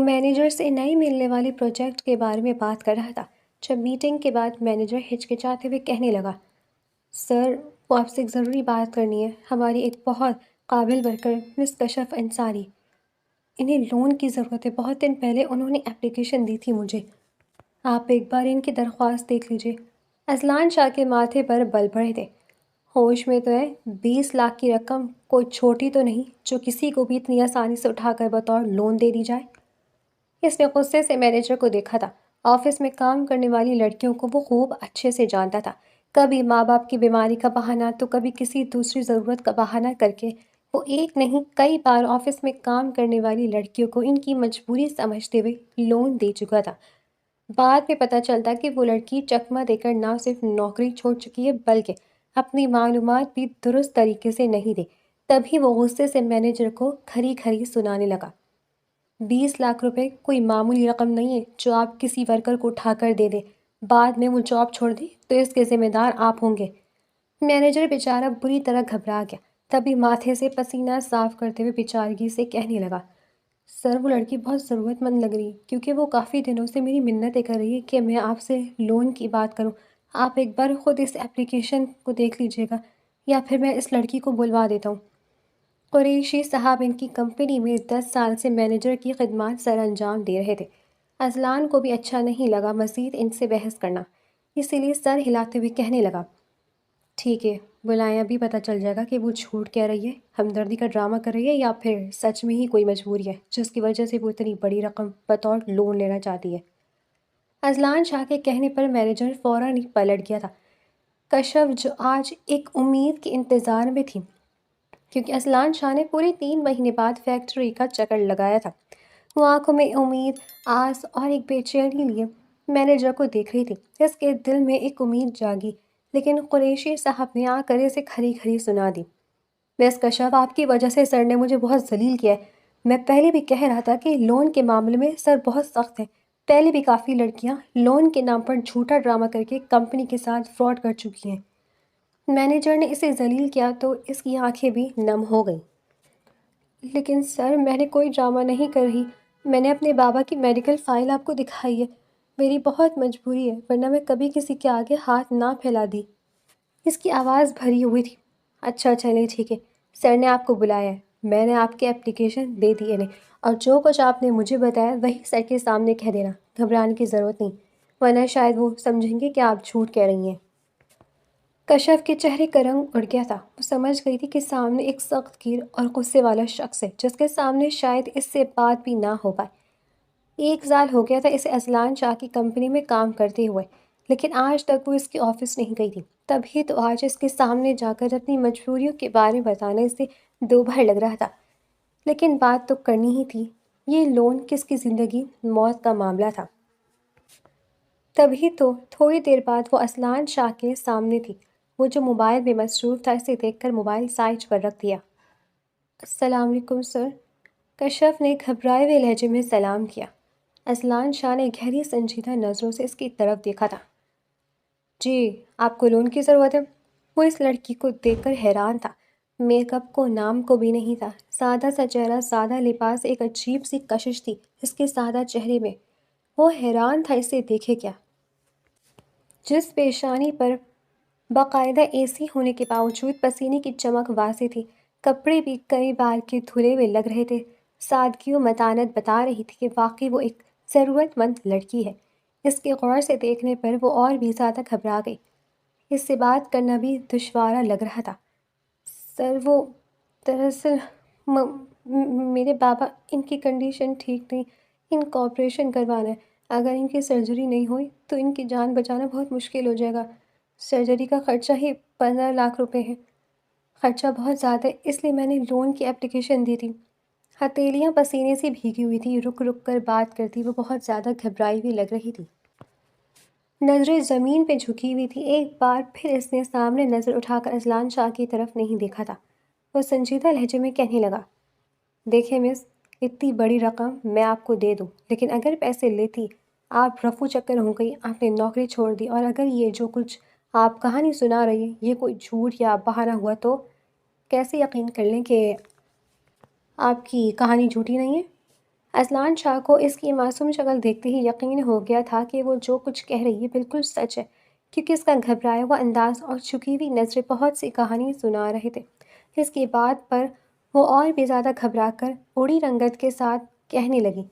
Manager سے نئی ملنے والی پروجیکٹ کے بارے میں بات کر رہا تھا جب میٹنگ کے بعد مینیجر ہچکچاتے ہوئے کہنے لگا، سر وہ آپ سے ایک ضروری بات کرنی ہے۔ ہماری ایک بہت قابل ورکر مس کشف انصاری، انہیں لون کی ضرورت ہے۔ بہت دن پہلے انہوں نے اپلیکیشن دی تھی مجھے، آپ ایک بار ان کی درخواست دیکھ لیجیے۔ اذلان شاہ کے ماتھے پر بل پڑے تھے۔ ہوش میں تو ہے، 20 لاکھ کی رقم کوئی چھوٹی تو نہیں جو کسی کو بھی اتنی آسانی سے اٹھا کر بطور لون دے دی جائے۔ اس نے غصے سے مینیجر کو دیکھا تھا۔ آفس میں کام کرنے والی لڑکیوں کو وہ خوب اچھے سے جانتا تھا۔ کبھی ماں باپ کی بیماری کا بہانہ تو کبھی کسی دوسری ضرورت کا بہانہ کر کے وہ ایک نہیں کئی بار آفس میں کام کرنے والی لڑکیوں کو ان کی مجبوری سمجھتے ہوئے لون دے چکا تھا۔ بعد میں پتہ چلتا کہ وہ لڑکی چکمہ دے کر نہ صرف نوکری چھوڑ چکی ہے بلکہ اپنی معلومات بھی درست طریقے سے نہیں دی۔ تبھی وہ غصے سے مینیجر کو کھری کھری سنانے لگا، 20 لاکھ روپے کوئی معمولی رقم نہیں ہے جو آپ کسی ورکر کو اٹھا کر دے دیں، بعد میں وہ جاب چھوڑ دے تو اس کے ذمہ دار آپ ہوں گے۔ مینیجر بیچارہ بری طرح گھبرا گیا۔ تبھی ماتھے سے پسینہ صاف کرتے ہوئے بیچارگی سے کہنے لگا، سر وہ لڑکی بہت ضرورت مند لگ رہی کیونکہ وہ کافی دنوں سے میری منتیں کر رہی ہے کہ میں آپ سے لون کی بات کروں۔ آپ ایک بار خود اس اپلیکیشن کو دیکھ لیجیے گا یا پھر میں اس لڑکی کو بلوا دیتا ہوں۔ قریشی صاحب ان کی کمپنی میں 10 سال سے مینیجر کی خدمات سر انجام دے رہے تھے۔ اذلان کو بھی اچھا نہیں لگا مزید ان سے بحث کرنا، اسی لیے سر ہلاتے ہوئے کہنے لگا، ٹھیک ہے، بلائیں، ابھی پتہ چل جائے گا کہ وہ جھوٹ کہہ رہی ہے، ہمدردی کا ڈرامہ کر رہی ہے یا پھر سچ میں ہی کوئی مجبوری ہے جس کی وجہ سے وہ اتنی بڑی رقم بطور لون لینا چاہتی ہے۔ اذلان شاہ کے کہنے پر مینیجر فوراً ہی پلٹ گیا تھا۔ کشف جو آج ایک امید کے انتظار میں تھی کیونکہ اذلان شاہ نے پورے 3 مہینے بعد فیکٹری کا چکر لگایا تھا، وہ آنکھوں میں امید، آس اور ایک بے چینی لیے مینیجر کو دیکھ رہی تھی۔ اس کے دل میں ایک امید جاگی، لیکن قریشی صاحب نے آ کر اسے کھری کھری سنا دی، مس کشف آپ کی وجہ سے سر نے مجھے بہت ذلیل کیا ہے۔ میں پہلے بھی کہہ رہا تھا کہ لون کے معاملے میں سر بہت سخت ہے، پہلے بھی کافی لڑکیاں لون کے نام پر جھوٹا ڈرامہ کر کے کمپنی کے ساتھ فراڈ کر چکی ہیں۔ مینیجر نے اسے ذلیل کیا تو اس کی آنکھیں بھی نم ہو گئیں۔ لیکن سر میں نے کوئی ڈرامہ نہیں کر رہی، میں نے اپنے بابا کی میڈیکل فائل آپ کو دکھائی ہے، میری بہت مجبوری ہے ورنہ میں کبھی کسی کے آگے ہاتھ نہ پھیلا دی۔ اس کی آواز بھری ہوئی تھی۔ اچھا چلیں ٹھیک ہے، سر نے آپ کو بلایا ہے، میں نے آپ کے اپلیکیشن دے دی انہیں اور جو کچھ آپ نے مجھے بتایا وہی سر کے سامنے کہہ دینا، گھبرانے کی ضرورت نہیں ورنہ شاید وہ سمجھیں گے کہ آپ جھوٹ کہہ رہی ہیں۔ کشف کے چہرے کا رنگ اڑ گیا تھا۔ وہ سمجھ گئی تھی کہ سامنے ایک سخت گیر اور غصے والا شخص ہے جس کے سامنے شاید اس سے بات بھی نہ ہو پائے۔ 1 سال ہو گیا تھا اسے اذلان شاہ کی کمپنی میں کام کرتے ہوئے، لیکن آج تک وہ اس کے آفس نہیں گئی تھی۔ تبھی تو آج اس کے سامنے جا کر اپنی مجبوریوں کے بارے میں بتانا اسے دوبھر لگ رہا تھا، لیکن بات تو کرنی ہی تھی۔ یہ لون کس کی زندگی موت کا معاملہ تھا۔ تبھی تو تھوڑی دیر بعد وہ اذلان شاہ کے سامنے تھی۔ وہ جو موبائل میں مصروف تھا اسے دیکھ کر موبائل سائڈ پر رکھ دیا۔ السلام علیکم سر، کشف نے گھبرائے ہوئے لہجے میں سلام کیا۔ اذلان شاہ نے گہری سنجیدہ نظروں سے اس کی طرف دیکھا تھا۔ جی آپ کو لون کی ضرورت ہے؟ وہ اس لڑکی کو دیکھ کر حیران تھا۔ میک اپ کو نام کو بھی نہیں تھا، سادہ سا چہرہ، سادہ لباس، ایک عجیب سی کشش تھی اس کے سادہ چہرے میں۔ وہ حیران تھا اسے دیکھے کیا، جس پیشانی پر باقاعدہ اے سی ہونے کے باوجود پسینے کی چمک واضح تھی، کپڑے بھی کئی بار کے دھلے ہوئے لگ رہے تھے۔ سادگی و متانت بتا رہی تھی کہ واقعی وہ ایک ضرورت مند لڑکی ہے۔ اس کے غور سے دیکھنے پر وہ اور بھی زیادہ گھبرا گئی۔ اس سے بات کرنا بھی دشوارا لگ رہا تھا۔ سر وہ دراصل میرے بابا، ان کی کنڈیشن ٹھیک نہیں، ان کو آپریشن کروانا ہے، اگر ان کی سرجری نہیں ہوئی تو ان کی جان بچانا بہت مشکل ہو جائے گا۔ سرجری کا خرچہ ہی 15 لاکھ روپے ہے، خرچہ بہت زیادہ ہے، اس لیے میں نے لون کی اپلیکیشن دی تھی۔ ہتھیلیاں پسینے سے بھیگی ہوئی تھی، رک رک کر بات کرتی وہ بہت زیادہ گھبرائی ہوئی لگ رہی تھی، نظریں زمین پہ جھکی ہوئی تھی۔ ایک بار پھر اس نے سامنے نظر اٹھا کر اذلان شاہ کی طرف نہیں دیکھا تھا۔ وہ سنجیدہ لہجے میں کہنے لگا، دیکھیں مس، اتنی بڑی رقم میں آپ کو دے دوں، لیکن اگر پیسے لیتی آپ رفو چکر ہو گئی، آپ نے نوکری چھوڑ دی اور اگر یہ جو کچھ آپ کہانی سنا رہی ہیں یہ کوئی جھوٹ یا بہانہ ہوا تو کیسے یقین کر لیں کہ آپ کی کہانی جھوٹی نہیں ہے؟ اذلان شاہ کو اس کی معصوم شکل دیکھتے ہی یقین ہو گیا تھا کہ وہ جو کچھ کہہ رہی ہے بالکل سچ ہے، کیونکہ اس کا گھبرایا ہوا انداز اور جھکی ہوئی نظریں بہت سی کہانی سنا رہے تھے۔ اس کی بات پر وہ اور بھی زیادہ گھبرا کر اڑی رنگت کے ساتھ کہنے لگی،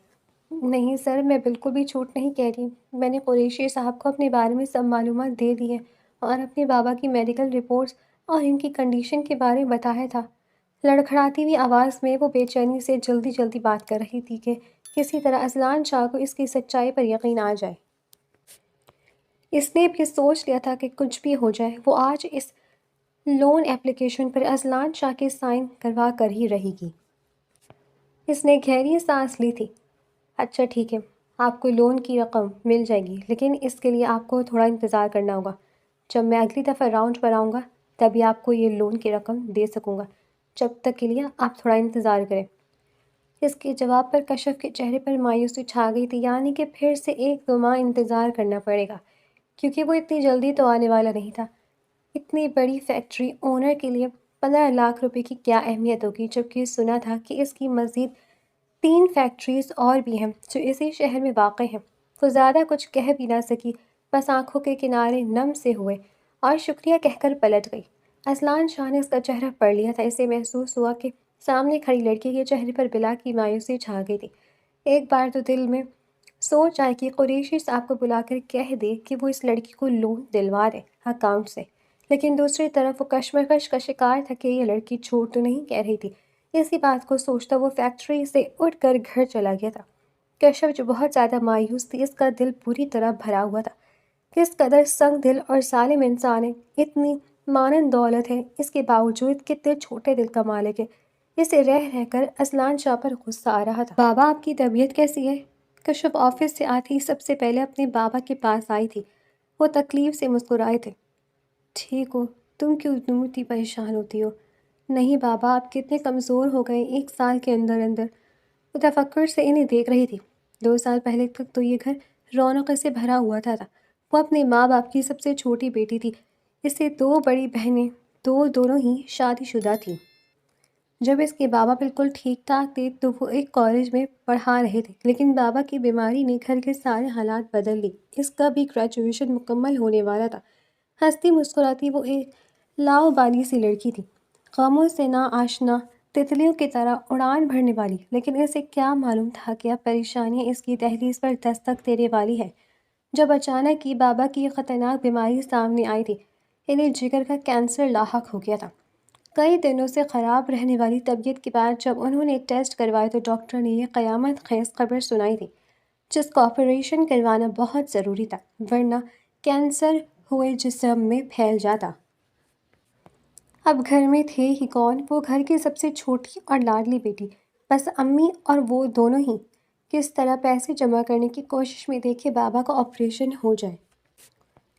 نہیں سر، میں بالکل بھی جھوٹ نہیں کہہ رہی۔ میں نے قریشی صاحب کو اپنے بارے میں سب معلومات دے دی ہیں اور اپنے بابا کی میڈیکل رپورٹس اور ان کی کنڈیشن کے بارے میں بتایا تھا۔ لڑکھڑاتی ہوئی آواز میں وہ بے چینی سے جلدی جلدی بات کر رہی تھی کہ کسی طرح اذلان شاہ کو اس کی سچائی پر یقین آ جائے۔ اس نے بھی سوچ لیا تھا کہ کچھ بھی ہو جائے وہ آج اس لون اپلیکیشن پر اذلان شاہ کے سائن کروا کر ہی رہے گی۔ اس نے گہری سانس لی تھی۔ اچھا ٹھیک ہے، آپ کو لون کی رقم مل جائے گی، لیکن اس کے لیے آپ کو تھوڑا انتظار کرنا ہوگا۔ جب میں اگلی دفعہ راؤنڈ پر آؤں گا تبھی آپ کو یہ لون کی رقم دے سکوں گا، جب تک کے لیے آپ تھوڑا انتظار کریں۔ اس کے جواب پر کشف کے چہرے پر مایوسی چھا گئی تھی، یعنی کہ پھر سے 1-2 ماہ انتظار کرنا پڑے گا، کیونکہ وہ اتنی جلدی تو آنے والا نہیں تھا۔ اتنی بڑی فیکٹری اونر کے لیے 15 لاکھ روپے کی کیا اہمیت ہوگی، جبکہ سنا تھا کہ اس کی مزید 3 فیکٹریز اور بھی ہیں جو اسی شہر میں واقع ہیں۔ وہ زیادہ کچھ کہہ بھی نہ سکی، بس آنکھوں کے کنارے نم سے ہوئے اور شکریہ کہہ کر پلٹ گئی۔ اذلان شاہ نے اس کا چہرہ پڑھ لیا تھا۔ اسے محسوس ہوا کہ سامنے کھڑی لڑکی کے چہرے پر بلا کی مایوسی چھا گئی تھی۔ ایک بار تو دل میں سوچ آئی کہ قریشی صاحب کو بلا کر کہہ دے کہ وہ اس لڑکی کو لون دلوا دے اکاؤنٹ سے، لیکن دوسری طرف وہ کشمکش کا شکار تھا کہ یہ لڑکی جھوٹ تو نہیں کہہ رہی تھی۔ اسی بات کو سوچتا وہ فیکٹری سے اٹھ کر گھر چلا گیا تھا۔ کشف جو بہت زیادہ مایوس تھی، اس کا دل پوری طرح بھرا ہوا تھا۔ کس قدر سنگ دل اور ظالم انسان ہے، اتنی مانند دولت ہے، اس کے باوجود کتنے چھوٹے دل کا مالک ہے۔ اسے رہ رہ کر اذلان شاہ پر غصہ آ رہا تھا۔ بابا، آپ کی طبیعت کیسی ہے؟ کشف آفس سے آتی ہی سب سے پہلے اپنے بابا کے پاس آئی تھی۔ وہ تکلیف سے مسکرائے تھے۔ ٹھیک ہو، تم کیوں اتنی پریشان ہوتی ہو؟ نہیں بابا، آپ کتنے کمزور ہو گئے 1 سال کے اندر اندر۔ وہ تفکر سے انہیں دیکھ رہی تھی۔ 2 سال پہلے تک تو یہ گھر رونق سے بھرا ہوا تھا۔ وہ اپنے ماں باپ کی سب سے چھوٹی بیٹی تھی۔ اس سے 2 بڑی بہنیں، دونوں ہی شادی شدہ تھیں۔ جب اس کے بابا بالکل ٹھیک ٹھاک تھے تو وہ ایک کالج میں پڑھا رہے تھے، لیکن بابا کی بیماری نے گھر کے سارے حالات بدل دی۔ اس کا بھی گریجویشن مکمل ہونے والا تھا۔ ہنستی مسکراتی وہ ایک لاؤبالی سی لڑکی تھی، غموں سے نا آشنا، تتلیوں کی طرح اڑان بھرنے والی، لیکن اسے کیا معلوم تھا کہ اب پریشانیاں اس کی دہلیز پر دستک دینے والی ہے۔ جب اچانک ہی بابا کی یہ خطرناک بیماری سامنے آئی تھی، انہیں جگر کا کینسر لاحق ہو گیا تھا۔ کئی دنوں سے خراب رہنے والی طبیعت کے بعد جب انہوں نے ٹیسٹ کروائے تو ڈاکٹر نے یہ قیامت خیز خبر سنائی تھی، جس کا آپریشن کروانا بہت ضروری تھا، ورنہ کینسر ہوئے جسم میں پھیل جاتا۔ اب گھر میں تھے ہی کون؟ وہ گھر کی سب سے چھوٹی اور لاڈلی بیٹی، بس امی اور وہ دونوں ہی کس طرح پیسے جمع کرنے کی کوشش میں دیکھے بابا کا آپریشن ہو جائے۔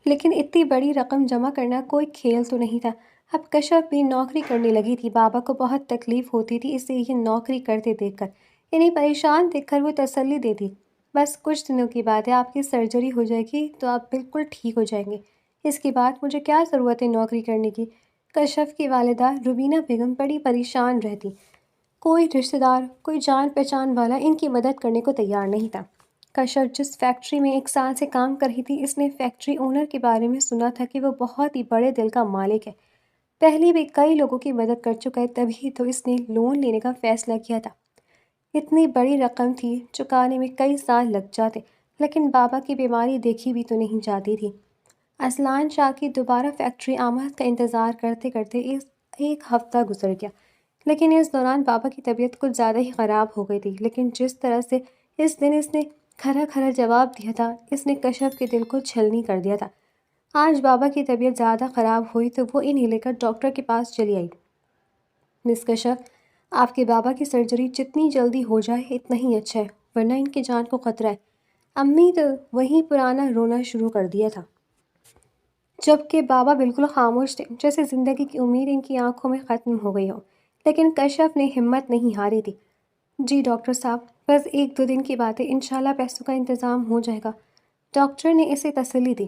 لیکن اتنی بڑی رقم جمع کرنا کوئی کھیل تو نہیں تھا۔ اب کشف بھی نوکری کرنے لگی تھی۔ بابا کو بہت تکلیف ہوتی تھی اسے یہ نوکری کرتے دیکھ کر، انہیں پریشان دیکھ کر وہ تسلی دیتی، بس کچھ دنوں کی بات ہے، آپ کی سرجری ہو جائے گی تو آپ بالکل ٹھیک ہو جائیں گے، اس کے بعد مجھے کیا ضرورت ہے نوکری کرنے کی۔ کشف کی والدہ روبینہ بیگم بڑی پریشان رہتی۔ کوئی رشتہ دار، کوئی جان پہچان والا ان کی مدد کرنے کو تیار نہیں تھا۔ کشف جس فیکٹری میں 1 سال سے کام کر رہی تھی، اس نے فیکٹری اونر کے بارے میں سنا تھا کہ وہ بہت ہی بڑے دل کا مالک ہے، پہلے بھی کئی لوگوں کی مدد کر چکا ہے، تبھی تو اس نے لون لینے کا فیصلہ کیا تھا۔ اتنی بڑی رقم تھی، چکانے میں کئی سال لگ جاتے، لیکن بابا کی بیماری دیکھی بھی تو نہیں جاتی تھی۔ اذلان شاہ کی دوبارہ فیکٹری آمد کا انتظار کرتے کرتے 1 ہفتہ گزر گیا، لیکن اس دوران بابا کی طبیعت کچھ زیادہ ہی خراب ہو گئی تھی۔ لیکن جس طرح سے اس دن اس نے کھرا کھرا جواب دیا تھا، اس نے کشف کے دل کو چھلنی کر دیا تھا۔ آج بابا کی طبیعت زیادہ خراب ہوئی تو وہ انہیں لے کر ڈاکٹر کے پاس چلی آئی۔ مس کشف، آپ کے بابا کی سرجری جتنی جلدی ہو جائے اتنا ہی اچھا ہے، ورنہ ان کی جان کو خطرہ ہے۔ امی تو وہیں پرانا رونا شروع کر دیا تھا، جبکہ بابا بالکل خاموش تھے، جیسے زندگی کی امید ان کی آنکھوں میں ختم ہو گئی ہو۔ لیکن کشف نے ہمت نہیں ہاری تھی۔ جی ڈاکٹر صاحب، بس 1-2 دن کی بات ہے، انشاءاللہ پیسوں کا انتظام ہو جائے گا۔ ڈاکٹر نے اسے تسلی دی۔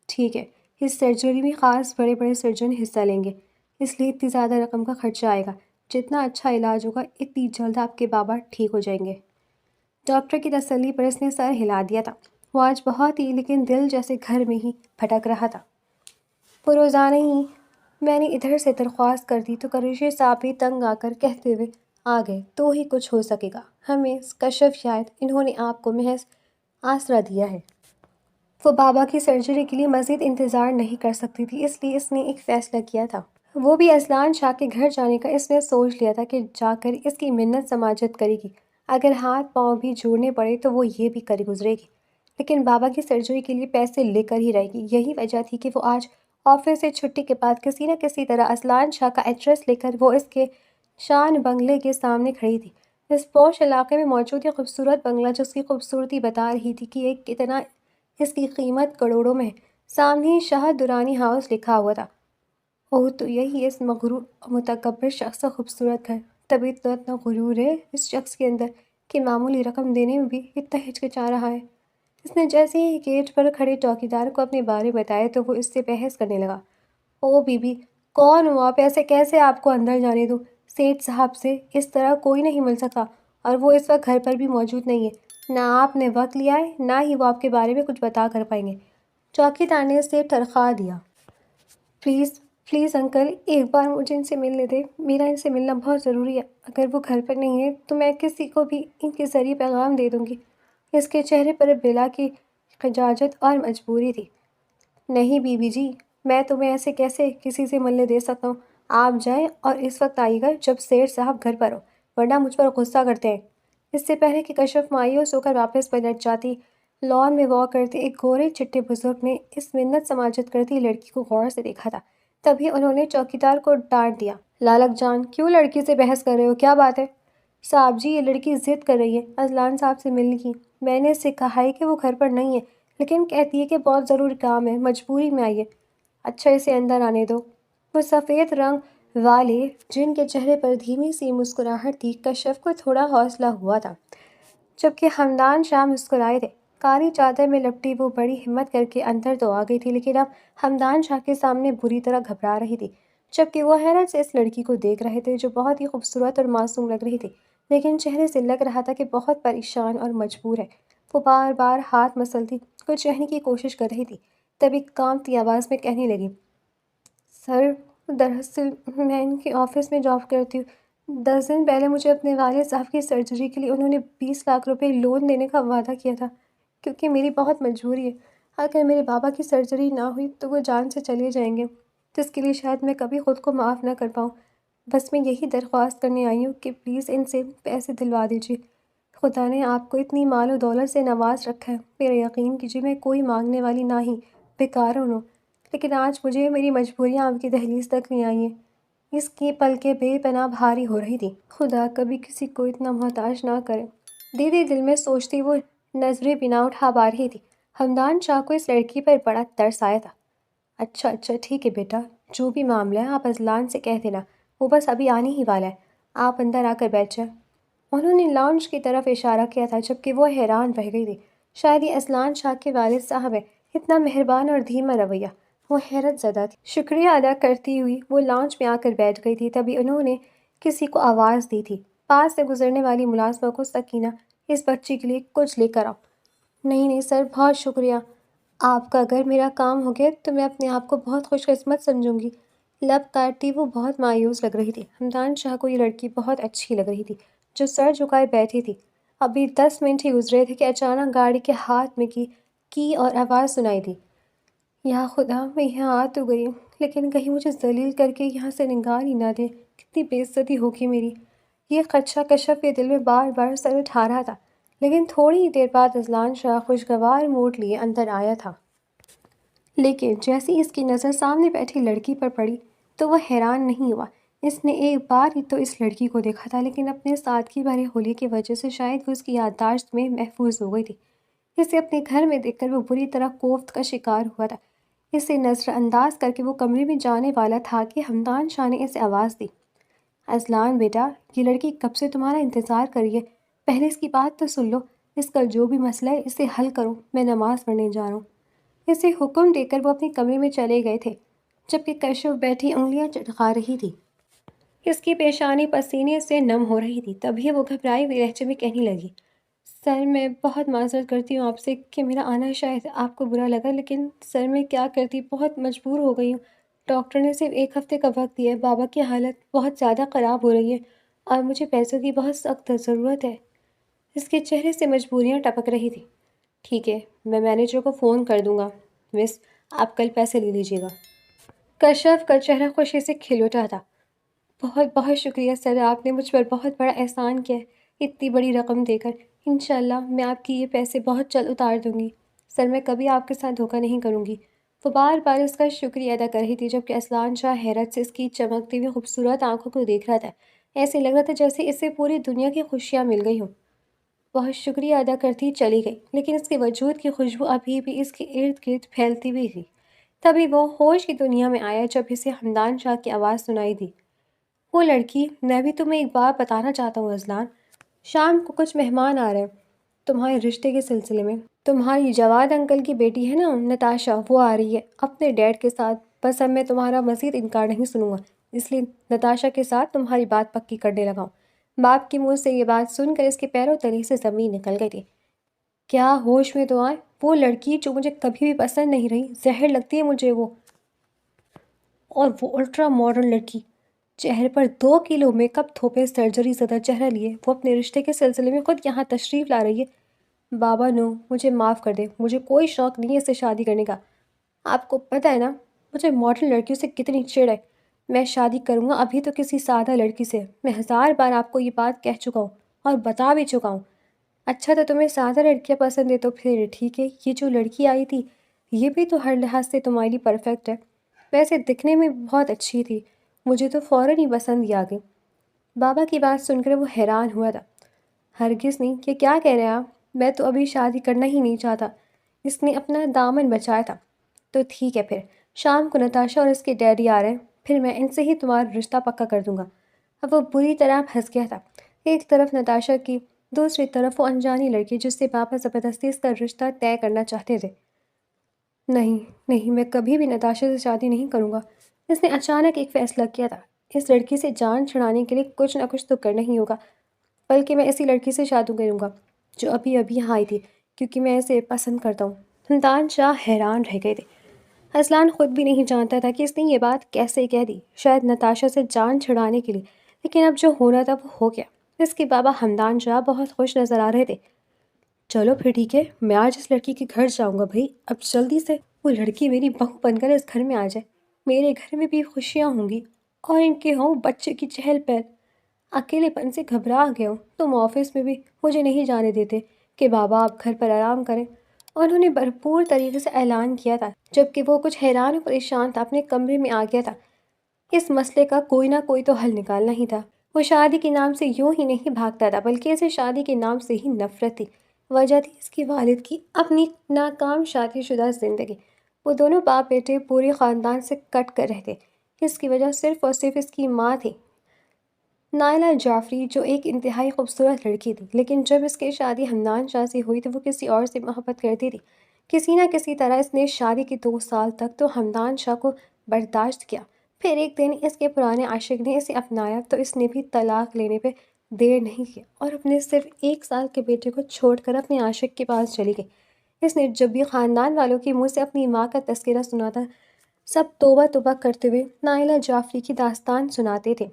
ٹھیک ہے، اس سرجری میں خاص بڑے بڑے سرجن حصہ لیں گے، اس لیے اتنی زیادہ رقم کا خرچہ آئے گا۔ جتنا اچھا علاج ہوگا اتنی جلد آپ کے بابا ٹھیک ہو جائیں گے۔ ڈاکٹر کی تسلی پر اس نے سر ہلا دیا تھا۔ وہ آج بہت ہی لیکن دل جیسے گھر میں ہی بھٹک رہا تھا۔ وہ روزانہ ہی میں نے ادھر سے درخواست کر دی تو قریشی صاحب بھی تنگ آ کر کہتے ہوئے آ گئے تو ہی کچھ ہو سکے گا، ہمیں کشف شاید انہوں نے آپ کو محض آسرا دیا ہے۔ وہ بابا کی سرجری کے لیے مزید انتظار نہیں کر سکتی تھی، اس لیے اس نے ایک فیصلہ کیا تھا۔ وہ بھی اذلان شاہ کے گھر جانے کا اس نے سوچ لیا تھا کہ جا کر اس کی منت سماجت کرے گی، اگر ہاتھ پاؤں بھی جوڑنے پڑے تو وہ یہ بھی کر گزرے گی، لیکن بابا کی سرجری کے لیے پیسے لے کر ہی رہے گی۔ یہی وجہ تھی کہ وہ آج آفس سے چھٹی کے بعد کسی نہ کسی طرح اذلان شاہ کا ایڈریس لے کر وہ اس کے شان بنگلے کے سامنے کھڑی تھی۔ اس پوش علاقے میں موجود یہ خوبصورت بنگلہ جس کی خوبصورتی بتا رہی تھی کہ یہ کتنا اس کی قیمت کروڑوں میں ہے، سامنے ہی شاہ درانی ہاؤس لکھا ہوا تھا۔ اوہ، تو یہی اس مغرور اور متکبر شخص کا خوبصورت گھر، تبھی تو اتنا غرور ہے اس شخص کے اندر کہ معمولی رقم دینے میں بھی اتنا ہچکچا رہا ہے۔ اس نے جیسے ہی گیٹ پر کھڑے چوکیدار کو اپنے بارے بتایا تو وہ اس سے بحث کرنے لگا۔ او بی بی، کون ہو آپ؟ ایسے کیسے آپ کو اندر جانے دوں؟ سیٹھ صاحب سے اس طرح کوئی نہیں مل سکتا، اور وہ اس وقت گھر پر بھی موجود نہیں ہے۔ نہ آپ نے وقت لیا ہے، نہ ہی وہ آپ کے بارے میں کچھ بتا کر پائیں گے۔ چوکیدار نے اسے ٹرخا دیا۔ پلیز پلیز انکل، ایک بار مجھے ان سے ملنے دیں، میرا ان سے ملنا بہت ضروری ہے۔ اگر وہ گھر پر نہیں ہے تو میں کسی کو بھی ان کے ذریعے پیغام دے دوں گی۔ اس کے چہرے پر بلا کی خجالت اور مجبوری تھی۔ نہیں بی بی جی، میں تمہیں ایسے کیسے کسی سے ملنے دے سکتا ہوں؟ آپ جائیں اور اس وقت آئیے گا جب سیٹھ صاحب گھر پر ہو، ورنہ مجھ پر غصہ کرتے ہیں۔ اس سے پہلے کہ کشف مایوس ہو کر واپس پلٹ جاتی، لان میں واک کرتے ایک گورے چٹے بزرگ نے اس منت سماجت کرتی لڑکی کو غور سے دیکھا تھا۔ تبھی انہوں نے چوکیدار کو ڈانٹ دیا۔ لالک جان، کیوں لڑکی سے بحث کر رہے ہو؟ کیا بات ہے؟ صاحب جی، یہ لڑکی ضد کر رہی ہے اذلان صاحب سے ملنے کی۔ میں نے اس سے کہا ہے کہ وہ گھر پر نہیں ہے، لیکن کہتی ہے کہ بہت ضروری کام ہے، مجبوری میں آئی ہے۔ اچھا، اسے اندر آنے دو۔ وہ سفید رنگ والے جن کے چہرے پر دھیمی سی مسکراہٹ تھی، کشف کو تھوڑا حوصلہ ہوا تھا، جبکہ حمدان شاہ مسکرائے تھے۔ کاری چادر میں لپٹی وہ بڑی ہمت کر کے اندر تو آ گئی تھی، لیکن اب حمدان شاہ کے سامنے بری طرح گھبرا رہی تھی، جبکہ وہ حیرت سے اس لڑکی کو دیکھ رہے تھے جو بہت ہی خوبصورت اور معصوم لگ رہی تھی، لیکن چہرے سے لگ رہا تھا کہ بہت پریشان اور مجبور ہے۔ وہ بار بار ہاتھ مسلتی، کچھ کہنے کی کوشش کر رہی تھی، تبھی کانپتی آواز میں کہنے لگی، سر، دراصل میں ان کے آفس میں جاب کرتی ہوں۔ 10 دن پہلے مجھے اپنے والد صاحب کی سرجری کے لیے انہوں نے 20 لاکھ روپے لون دینے کا وعدہ کیا تھا، کیونکہ میری بہت مجبوری ہے۔ اگر میرے بابا کی سرجری نہ ہوئی تو وہ جان سے چلے جائیں گے، جس کے لیے شاید میں کبھی خود کو معاف نہ کر پاؤں۔ بس میں یہی درخواست کرنے آئی ہوں کہ پلیز ان سے پیسے دلوا دیجیے۔ خدا نے آپ کو اتنی مال و دولت سے نواز رکھا ہے، میرا یقین کیجیے میں کوئی مانگنے والی نہ ہی بیکار ہوں، لیکن آج مجھے میری مجبوریاں آپ کی دہلیز تک نہیں آئی ہیں۔ اس کی پلکیں بے پناہ بھاری ہو رہی تھیں۔ خدا کبھی کسی کو اتنا محتاج نہ کرے، دیدی دل میں سوچتی وہ نظریں بنا اٹھا پا رہی تھی۔ حمدان شاہ کو اس لڑکی پر بڑا ترس آیا تھا۔ اچھا ٹھیک ہے بیٹا، جو بھی معاملہ ہے آپ اذلان سے کہہ دینا، وہ بس ابھی آنے ہی والا ہے، آپ اندر آ کر بیٹھ جائیں۔ انہوں نے لاؤنج کی طرف اشارہ کیا تھا، جبکہ وہ حیران رہ گئی تھی۔ شاید یہ اذلان شاہ کے والد صاحب ہیں، اتنا مہربان اور دھیما رویہ۔ وہ حیرت زدہ تھی۔ شکریہ ادا کرتی ہوئی وہ لاؤنج میں آ کر بیٹھ گئی تھی، تبھی انہوں نے کسی کو آواز دی تھی۔ پاس سے گزرنے والی ملازمہ کو، سکینہ، اس بچی کے لیے کچھ لے کر آؤ۔ نہیں سر، بہت شکریہ آپ کا، اگر میرا کام ہو گیا تو میں اپنے آپ کو بہت خوش قسمت سمجھوں گی۔ لب کاٹتی وہ بہت مایوس لگ رہی تھی۔ حمدان شاہ کو یہ لڑکی بہت اچھی لگ رہی تھی، جو سر جھکائے بیٹھی تھی۔ ابھی 10 منٹ ہی گزرے تھے کہ اچانک گاڑی کے ہاتھ میں کی اور آواز سنائی دی۔ یا خدا، میں یہاں آ تو گئی ہوں، لیکن کہیں مجھے ذلیل کر کے یہاں سے نکال ہی نہ دیں، کتنی بے عزتی ہوگی میری۔ یہ خدشہ کشف کے دل میں بار بار سر اٹھا رہا تھا، لیکن تھوڑی ہی دیر بعد اذلان شاہ خوشگوار موڈ لیے اندر آیا تھا۔ لیکن جیسی اس کی نظر سامنے بیٹھی لڑکی پر پڑی تو وہ حیران نہیں ہوا۔ اس نے ایک بار ہی تو اس لڑکی کو دیکھا تھا، لیکن اپنے سادگی بھرے حلیے کی وجہ سے شاید وہ اس کی یادداشت میں محفوظ ہو گئی تھی۔ اسے اپنے گھر میں دیکھ کر وہ بری طرح کوفت کا شکار ہوا تھا۔ اسے نظر انداز کر کے وہ کمرے میں جانے والا تھا کہ حمدان شاہ نے اسے آواز دی، اذلان بیٹا، یہ لڑکی کب سے تمہارا انتظار کر رہی ہے، پہلے اس کی بات تو سن لو، اس کا جو بھی مسئلہ ہے اسے حل کرو، میں نماز پڑھنے جا رہا ہوں۔ اسے حکم دے کر وہ اپنے کمرے میں چلے گئے تھے، جبکہ کشف بیٹھی انگلیاں چٹکا رہی تھی۔ اس کی پیشانی پسینے سے نم ہو رہی تھی۔ تبھی وہ گھبرائی ہوئی لہجے میں کہنے لگی، سر میں بہت معذرت کرتی ہوں آپ سے کہ میرا آنا شاید آپ کو برا لگا، لیکن سر میں کیا کرتی، بہت مجبور ہو گئی ہوں۔ ڈاکٹر نے صرف 1 ہفتے کا وقت دیا ہے، بابا کی حالت بہت زیادہ خراب ہو رہی ہے اور مجھے پیسوں کی بہت سخت ضرورت ہے۔ اس کے چہرے سے مجبوریاں ٹپک رہی تھیں۔ ٹھیک ہے، میں مینیجر کو فون کر دوں گا۔ مس، آپ کل پیسے لے لیجیے گا۔ کشف کا چہرہ خوشی سے کھل اٹھا تھا۔ بہت بہت شکریہ سر، آپ نے مجھ پر بہت بڑا احسان کیا ہے اتنی بڑی رقم دے کر۔ انشاءاللہ میں آپ کی یہ پیسے بہت جلد اتار دوں گی۔ سر میں کبھی آپ کے ساتھ دھوکہ نہیں کروں گی۔ وہ بار بار اس کا شکریہ ادا کر رہی تھی، جبکہ اصلان شاہ حیرت سے اس کی چمکتی ہوئی خوبصورت آنکھوں کو دیکھ رہا تھا۔ ایسے لگ رہا تھا جیسے اسے پوری دنیا کی خوشیاں مل گئی ہوں۔ بہت شکریہ ادا کرتی چلی گئی، لیکن اس کے وجود کی خوشبو ابھی بھی اس کے ارد گرد پھیلتی ہوئی تھی۔ تبھی وہ ہوش کی دنیا میں آیا جب اسے حمدان شاہ کی آواز سنائی دی۔ وہ لڑکی، میں بھی تمہیں ایک بات بتانا چاہتا ہوں اذلان۔ شام کو کچھ مہمان آ رہے ہیں تمہارے رشتے کے سلسلے میں۔ تمہاری جواد انکل کی بیٹی ہے نا نتاشا، وہ آ رہی ہے اپنے ڈیڈ کے ساتھ۔ بس اب میں تمہارا مزید انکار نہیں سنوں گا، اس لیے نتاشا کے ساتھ تمہاری بات پکی کرنے لگا ہوں۔ باپ کے منہ سے یہ بات سن کر اس کے پیروں تلے سے زمین نکل گئی تھی۔ کیا ہوش میں تو آئے؟ وہ لڑکی جو مجھے کبھی بھی پسند نہیں رہی، زہر لگتی ہے مجھے وہ۔ اور وہ الٹرا ماڈرن لڑکی، چہرے پر 2 کلو میک اپ تھوپے، سرجری زدہ چہرہ لیے، وہ اپنے رشتے کے سلسلے میں خود یہاں تشریف لا رہی ہے۔ بابا نو، مجھے معاف کر دے، مجھے کوئی شوق نہیں ہے اس سے شادی کرنے کا۔ آپ کو پتہ ہے نا مجھے ماڈرن لڑکیوں سے کتنی چڑ ہے۔ میں شادی کروں گا ابھی تو کسی سادہ لڑکی سے۔ میں 1000 بار آپ کو یہ بات کہہ چکا ہوں اور بتا بھی چکا ہوں۔ اچھا تو تمہیں سادہ لڑکیاں پسند ہے تو پھر ٹھیک ہے، یہ جو لڑکی آئی تھی یہ بھی تو ہر لحاظ سے تمہارے لیے پرفیکٹ ہے۔ ویسے دکھنے میں بہت اچھی تھی، مجھے تو فوراً ہی پسند ہی آ گئی۔ بابا کی بات سن کر وہ حیران ہوا تھا۔ ہرگز نہیں، یہ کیا کہہ رہے ہیں آپ؟ میں تو ابھی شادی کرنا ہی نہیں چاہتا۔ اس نے اپنا دامن بچایا تھا۔ تو ٹھیک ہے پھر، شام کو نتاشا اور اس کے ڈیڈی آ رہے ہیں، پھر میں ان سے ہی تمہارا رشتہ پکا کر دوں گا۔ اب وہ بری طرح پھنس گیا تھا، ایک طرف نتاشا کی، دوسری طرف وہ انجانی لڑکی جس سے پاپا زبردستی اس کا رشتہ طے کرنا چاہتے تھے۔ نہیں نہیں، میں کبھی بھی نتاشا سے شادی نہیں کروں گا۔ اس نے اچانک ایک فیصلہ کیا تھا، اس لڑکی سے جان چھڑانے کے لیے کچھ نہ کچھ تو کرنا ہی ہوگا، بلکہ میں اسی لڑکی سے شادی کروں گا جو ابھی ابھی یہاں آئی تھی، کیونکہ میں اسے پسند کرتا ہوں۔ حمدان شاہ حیران رہ گئے تھے۔ اصلان خود بھی نہیں جانتا تھا کہ اس نے یہ بات کیسے کہہ دی، شاید نتاشا سے جان چھڑانے کے لیے، لیکن اب جو ہونا تھا وہ ہو گیا۔ اس کے بابا حمدان شاہ بہت خوش نظر آ رہے تھے۔ چلو پھر ٹھیک ہے، میں آج اس لڑکی کے گھر جاؤں گا بھائی، اب جلدی سے وہ لڑکی میری بہو بن کر اس گھر میں آ جائے، میرے گھر میں بھی خوشیاں ہوں گی اور ان کے ہوں بچے کی چہل پہل۔ اکیلے پن سے گھبرا گیا ہوں، تم آفس میں بھی مجھے نہیں جانے دیتے کہ بابا آپ گھر پر آرام کریں۔ انہوں نے بھرپور طریقے سے اعلان کیا تھا، جبکہ وہ کچھ حیران و پریشان تھا، اپنے کمرے میں آ گیا تھا۔ اس مسئلے کا کوئی نہ کوئی تو حل نکالنا ہی تھا۔ وہ شادی کے نام سے یوں ہی نہیں بھاگتا تھا، بلکہ اسے شادی کے نام سے ہی نفرت تھی۔ وجہ تھی اس کی والد کی اپنی ناکام شادی شدہ زندگی۔ وہ دونوں باپ بیٹے پورے خاندان سے کٹ کر رہتے، اس کی وجہ صرف اور صرف اس کی ماں تھی، نائلہ جعفری، جو ایک انتہائی خوبصورت لڑکی تھی، لیکن جب اس کی شادی حمدان شاہ سے ہوئی تو وہ کسی اور سے محبت کرتی تھی۔ کسی نہ کسی طرح اس نے شادی کے 2 سال تک تو حمدان شاہ کو برداشت کیا، پھر ایک دن اس کے پرانے عاشق نے اسے اپنایا تو اس نے بھی طلاق لینے پہ دیر نہیں کیا اور اپنے صرف 1 سال کے بیٹے کو چھوڑ کر اپنے عاشق کے پاس چلی گئی۔ اس نے جب بھی خاندان والوں کے منہ سے اپنی ماں کا تذکرہ سنا تھا، سب توبہ توبہ کرتے ہوئے نائلہ جعفری کی داستان سناتے تھے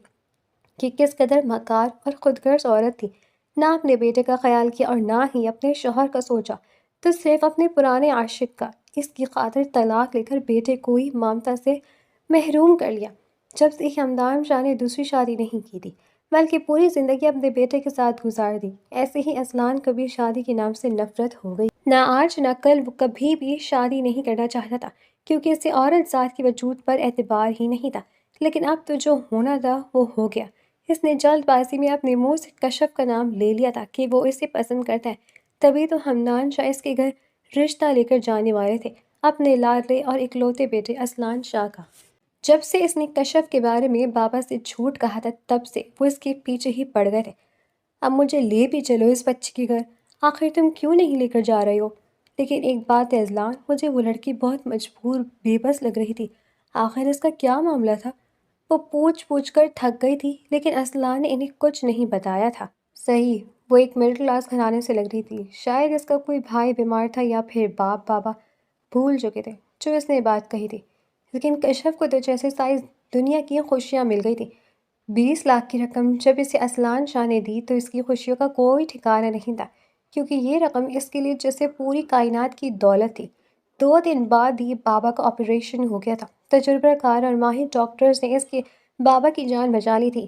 کہ کس قدر مکار اور خود غرض عورت تھی، نہ اپنے بیٹے کا خیال کیا اور نہ ہی اپنے شوہر کا سوچا، تو صرف اپنے پرانے عاشق کا۔ اس کی خاطر طلاق لے کر بیٹے کو ہی ممتا سے محروم کر لیا۔ جب سے حمدان شاہ نے دوسری شادی نہیں کی تھی، بلکہ پوری زندگی اپنے بیٹے کے ساتھ گزار دی۔ ایسے ہی اصلان کبھی شادی کے نام سے نفرت ہو گئی، نہ آج نہ کل وہ کبھی بھی شادی نہیں کرنا چاہتا تھا، کیونکہ اسے عورت ذات کی وجود پر اعتبار ہی نہیں تھا۔ لیکن اب تو جو ہونا تھا وہ ہو گیا۔ اس نے جلد بازی میں اپنے منہ سے کشف کا نام لے لیا تھا کہ وہ اسے پسند کرتا ہے، تبھی تو حمدان شاہ اس کے گھر رشتہ لے کر جانے والے تھے، اپنے لاڈلے اور اکلوتے بیٹے اصلان شاہ کا۔ جب سے اس نے کشف کے بارے میں بابا سے جھوٹ کہا تھا، تب سے وہ اس کے پیچھے ہی پڑ گئے تھے۔ اب مجھے لے بھی چلو اس بچے کے گھر، آخر تم کیوں نہیں لے کر جا رہے ہو؟ لیکن ایک بات ہے اذلان، مجھے وہ لڑکی بہت مجبور بے بس لگ رہی تھی۔ آخر اس کا کیا معاملہ تھا؟ وہ پوچھ پوچھ کر تھک گئی تھی، لیکن اصلان نے انہیں کچھ نہیں بتایا تھا۔ صحیح، وہ ایک مڈل کلاس گھرانے سے لگ رہی تھی، شاید اس کا کوئی بھائی بیمار تھا یا پھر باپ بابا بھول چکے تھے جو اس نے بات کہی تھی، لیکن کشف کو تو جیسے ساری دنیا کی خوشیاں مل گئی تھی۔ 20 لاکھ کی رقم جب اسے اصلان شاہ نے دی تو اس کی خوشیوں کا کوئی ٹھکانہ نہیں تھا، کیونکہ یہ رقم اس کے لیے جیسے پوری کائنات کی دولت تھی۔ 2 دن بعد ہی بابا کا آپریشن ہو گیا تھا۔ تجربہ کار اور ماہر ڈاکٹرز نے اس کے بابا کی جان بچا لی تھی،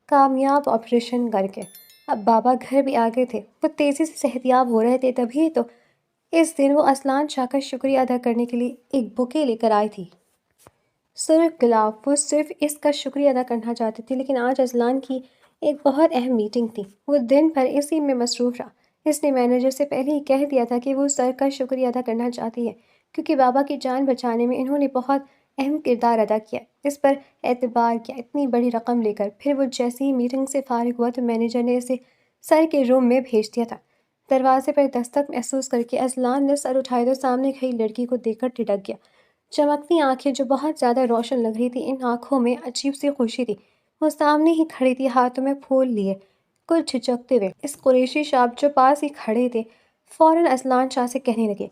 کامیاب آپریشن کر کے۔ اب بابا گھر بھی آ گئے تھے، وہ تیزی سے صحت یاب ہو رہے تھے، تبھی تو اس دن وہ اصلان شاہ کا شکریہ ادا کرنے کے لیے ایک بوکے لے کر آئی تھی، سرخ گلاب۔ وہ صرف اس کا شکریہ ادا کرنا چاہتی تھی، لیکن آج اصلان کی ایک بہت اہم میٹنگ تھی۔ وہ دن بھر اسی میں مصروف رہا۔ اس نے مینیجر سے پہلے ہی کہہ دیا تھا کہ وہ سر کا شکریہ ادا کرنا چاہتی ہے، کیونکہ بابا کی جان بچانے میں انہوں نے بہت اہم کردار ادا کیا، اس پر اعتبار کیا اتنی بڑی رقم لے کر۔ پھر وہ جیسے ہی میٹنگ سے فارغ ہوا تو مینیجر نے اسے سر کے روم میں بھیج دیا تھا۔ دروازے پر دستک محسوس کر کے اصلان نے سر اٹھایا تو سامنے کھڑی لڑکی کو دیکھ کر ٹھٹک گیا۔ چمکتی آنکھیں جو بہت زیادہ روشن لگ رہی تھی، ان آنکھوں میں عجیب سی خوشی تھی۔ وہ سامنے ہی کھڑی تھی، ہاتھوں میں پھول لیے، کچھ جھجکتے ہوئے۔ اس قریشی شاب جو پاس ہی کھڑے تھے فوراً اصلان شاہ سے کہنے لگے،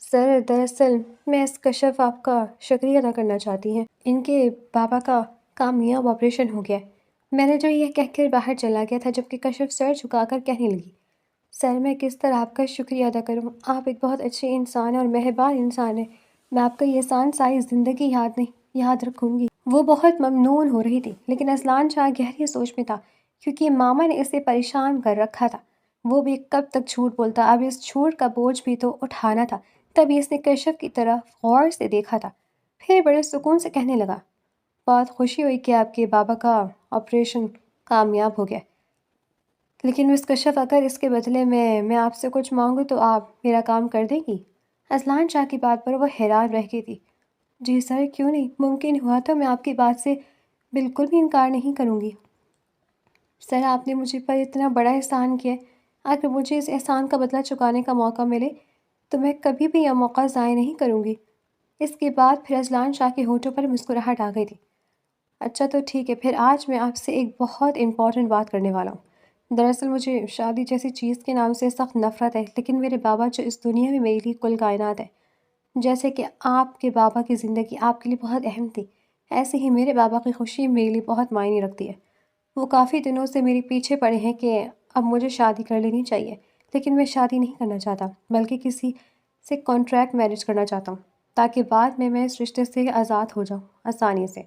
سر دراصل میں کشف آپ کا شکریہ ادا کرنا چاہتی ہیں، ان کے بابا کا کامیاب آپریشن ہو گیا ہے۔ مینیجر یہ کہہ کر باہر چلا گیا تھا، جبکہ کشف سر جھکا کر کہنے لگی، سر میں کس طرح آپ کا شکریہ ادا کروں؟ آپ ایک بہت اچھے انسان ہیں اور مہربان انسان ہیں، میں آپ کا یہ احسان ساری زندگی یاد رکھوں گی۔ وہ بہت ممنون ہو رہی تھی، لیکن اصلان شاہ گہری سوچ میں تھا، کیونکہ ماما نے اسے پریشان کر رکھا تھا۔ وہ بھی کب تک جھوٹ بولتا، اب اس جھوٹ کا بوجھ بھی تو اٹھانا تھا۔ تبھی اس نے کشف کی طرف غور سے دیکھا تھا، پھر بڑے سکون سے کہنے لگا، بہت خوشی ہوئی کہ آپ کے بابا کا آپریشن کامیاب ہو گیا، لیکن مس کشف اگر اس کے بدلے میں آپ سے کچھ مانگوں تو آپ میرا کام کر دیں گی؟ اصلان شاہ کی بات پر وہ حیران رہ گئی تھی۔ جی سر، کیوں نہیں، ممکن ہوا تو میں آپ کی بات سے بالکل بھی انکار نہیں کروں گی۔ سر، آپ نے مجھے پر اتنا بڑا احسان کیا ہے، اگر مجھے اس احسان کا بدلہ چکانے کا موقع ملے تو میں کبھی بھی یہ موقع ضائع نہیں کروں گی۔ اس کے بعد پھر اصلان شاہ کے ہونٹوں پر مسکراہٹ آ گئی تھی۔ اچھا تو ٹھیک ہے، پھر آج میں آپ سے ایک بہت امپورٹنٹ بات کرنے والا ہوں۔ دراصل مجھے شادی جیسی چیز کے نام سے سخت نفرت ہے، لیکن میرے بابا جو اس دنیا میں میرے لیے کل کائنات ہے، جیسے کہ آپ کے بابا کی زندگی آپ کے لیے بہت اہم تھی، ایسے ہی میرے بابا کی خوشی میرے لیے بہت معنی رکھتی ہے۔ وہ کافی دنوں سے میرے پیچھے پڑے ہیں کہ اب مجھے شادی کر لینی چاہیے، لیکن میں شادی نہیں کرنا چاہتا، بلکہ کسی سے کانٹریکٹ میرج کرنا چاہتا ہوں، تاکہ بعد میں اس رشتے سے آزاد ہو جاؤں آسانی سے۔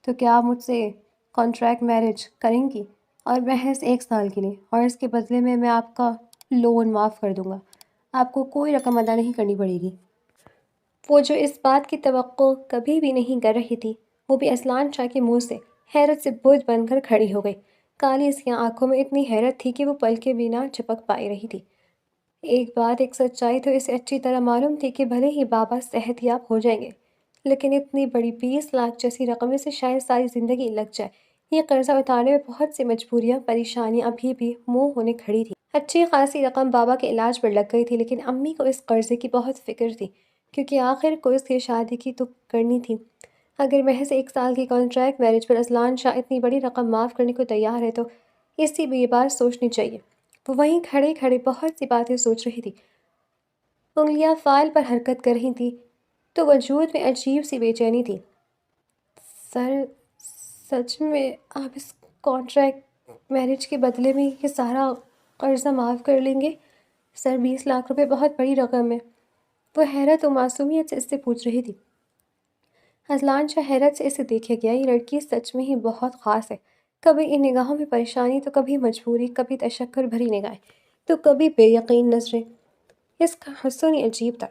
تو کیا آپ مجھ سے کانٹریکٹ میرج کریں گی؟ اور محض 1 سال کے لیے، اور اس کے بدلے میں آپ کا لون معاف کر دوں گا، آپ کو کوئی رقم ادا نہیں کرنی پڑے گی۔ وہ جو اس بات کی توقع کبھی بھی نہیں کر رہی تھی، وہ بھی اصلان شاہ کے منہ سے حیرت سے بت بن کر کھڑی ہو گئی۔ کالی سیاہ آنکھوں میں اتنی حیرت تھی کہ وہ پلکیں بھی نہ جھپک پائی رہی تھی۔ ایک سچائی تو اسے اچھی طرح معلوم تھی کہ بھلے ہی بابا صحت یاب ہو جائیں گے، لیکن اتنی بڑی 20 لاکھ جیسی رقم سے شاید ساری زندگی لگ جائے۔ یہ قرضہ اتارنے میں بہت سی مجبوریاں، پریشانیاں ابھی بھی منہ ہونے کھڑی تھی۔ اچھی خاصی رقم بابا کے علاج پر لگ گئی تھی، لیکن امی کو اس قرضے کی بہت فکر تھی، کیونکہ آخر کو اس کی شادی کی تو کرنی تھی۔ اگر محض 1 سال کی کانٹریکٹ میرج پر اصلان شاہ اتنی بڑی رقم معاف کرنے کو تیار ہے تو اسی بھی یہ بات سوچنی چاہیے۔ وہ وہیں کھڑے کھڑے بہت سی باتیں سوچ رہی تھی، انگلیاں فائل پر حرکت کر رہی تھی، تو وجود میں عجیب سی بے چینی تھی۔ سر، سچ میں آپ اس کانٹریکٹ میرج کے بدلے میں یہ سارا قرضہ معاف کر لیں گے؟ سر، 20 لاکھ روپے بہت بڑی رقم ہے، وہ حیرت و معصومیت سے اس سے پوچھ رہی تھی۔ اصلان شاہ حیرت سے اسے دیکھے گیا، یہ لڑکی سچ میں ہی بہت خاص ہے، کبھی ان نگاہوں میں پریشانی تو کبھی مجبوری، کبھی تشکر بھری نگاہیں تو کبھی بے یقین نظریں۔ اس کا حسن ہی عجیب تھا۔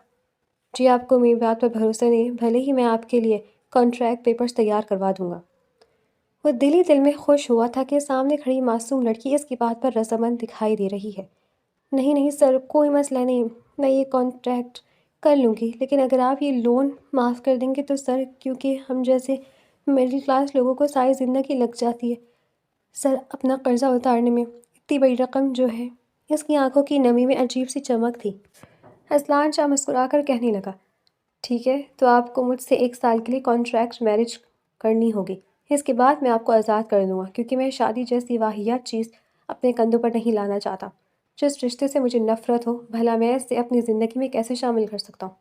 جی، آپ کو میری بات پر بھروسہ نہیں، بھلے ہی میں آپ کے لیے کانٹریکٹ پیپرز تیار کروا دوں گا۔ وہ دل ہی دل میں خوش ہوا تھا کہ سامنے کھڑی معصوم لڑکی اس کی بات پر رضامند دکھائی دے رہی ہے۔ نہیں نہیں سر، کوئی مسئلہ نہیں، میں یہ کانٹریکٹ کر لوں گی، لیکن اگر آپ یہ لون معاف کر دیں گے تو سر، کیونکہ ہم جیسے مڈل کلاس لوگوں کو ساری زندگی لگ جاتی ہے سر اپنا قرضہ اتارنے میں، اتنی بڑی رقم جو ہے۔ اس کی آنکھوں کی نمی میں عجیب سی چمک تھی۔ اصلان شاہ مسکرا کر کہنے لگا، ٹھیک ہے، تو آپ کو مجھ سے 1 سال کے لیے کانٹریکٹ میرج کرنی ہوگی، اس کے بعد میں آپ کو آزاد کر دوں گا، کیونکہ میں شادی جیسی واہیات چیز اپنے کندھوں پر نہیں لانا چاہتا۔ جس رشتے سے مجھے نفرت ہو، بھلا میں اسے اپنی زندگی میں کیسے شامل کر سکتا ہوں؟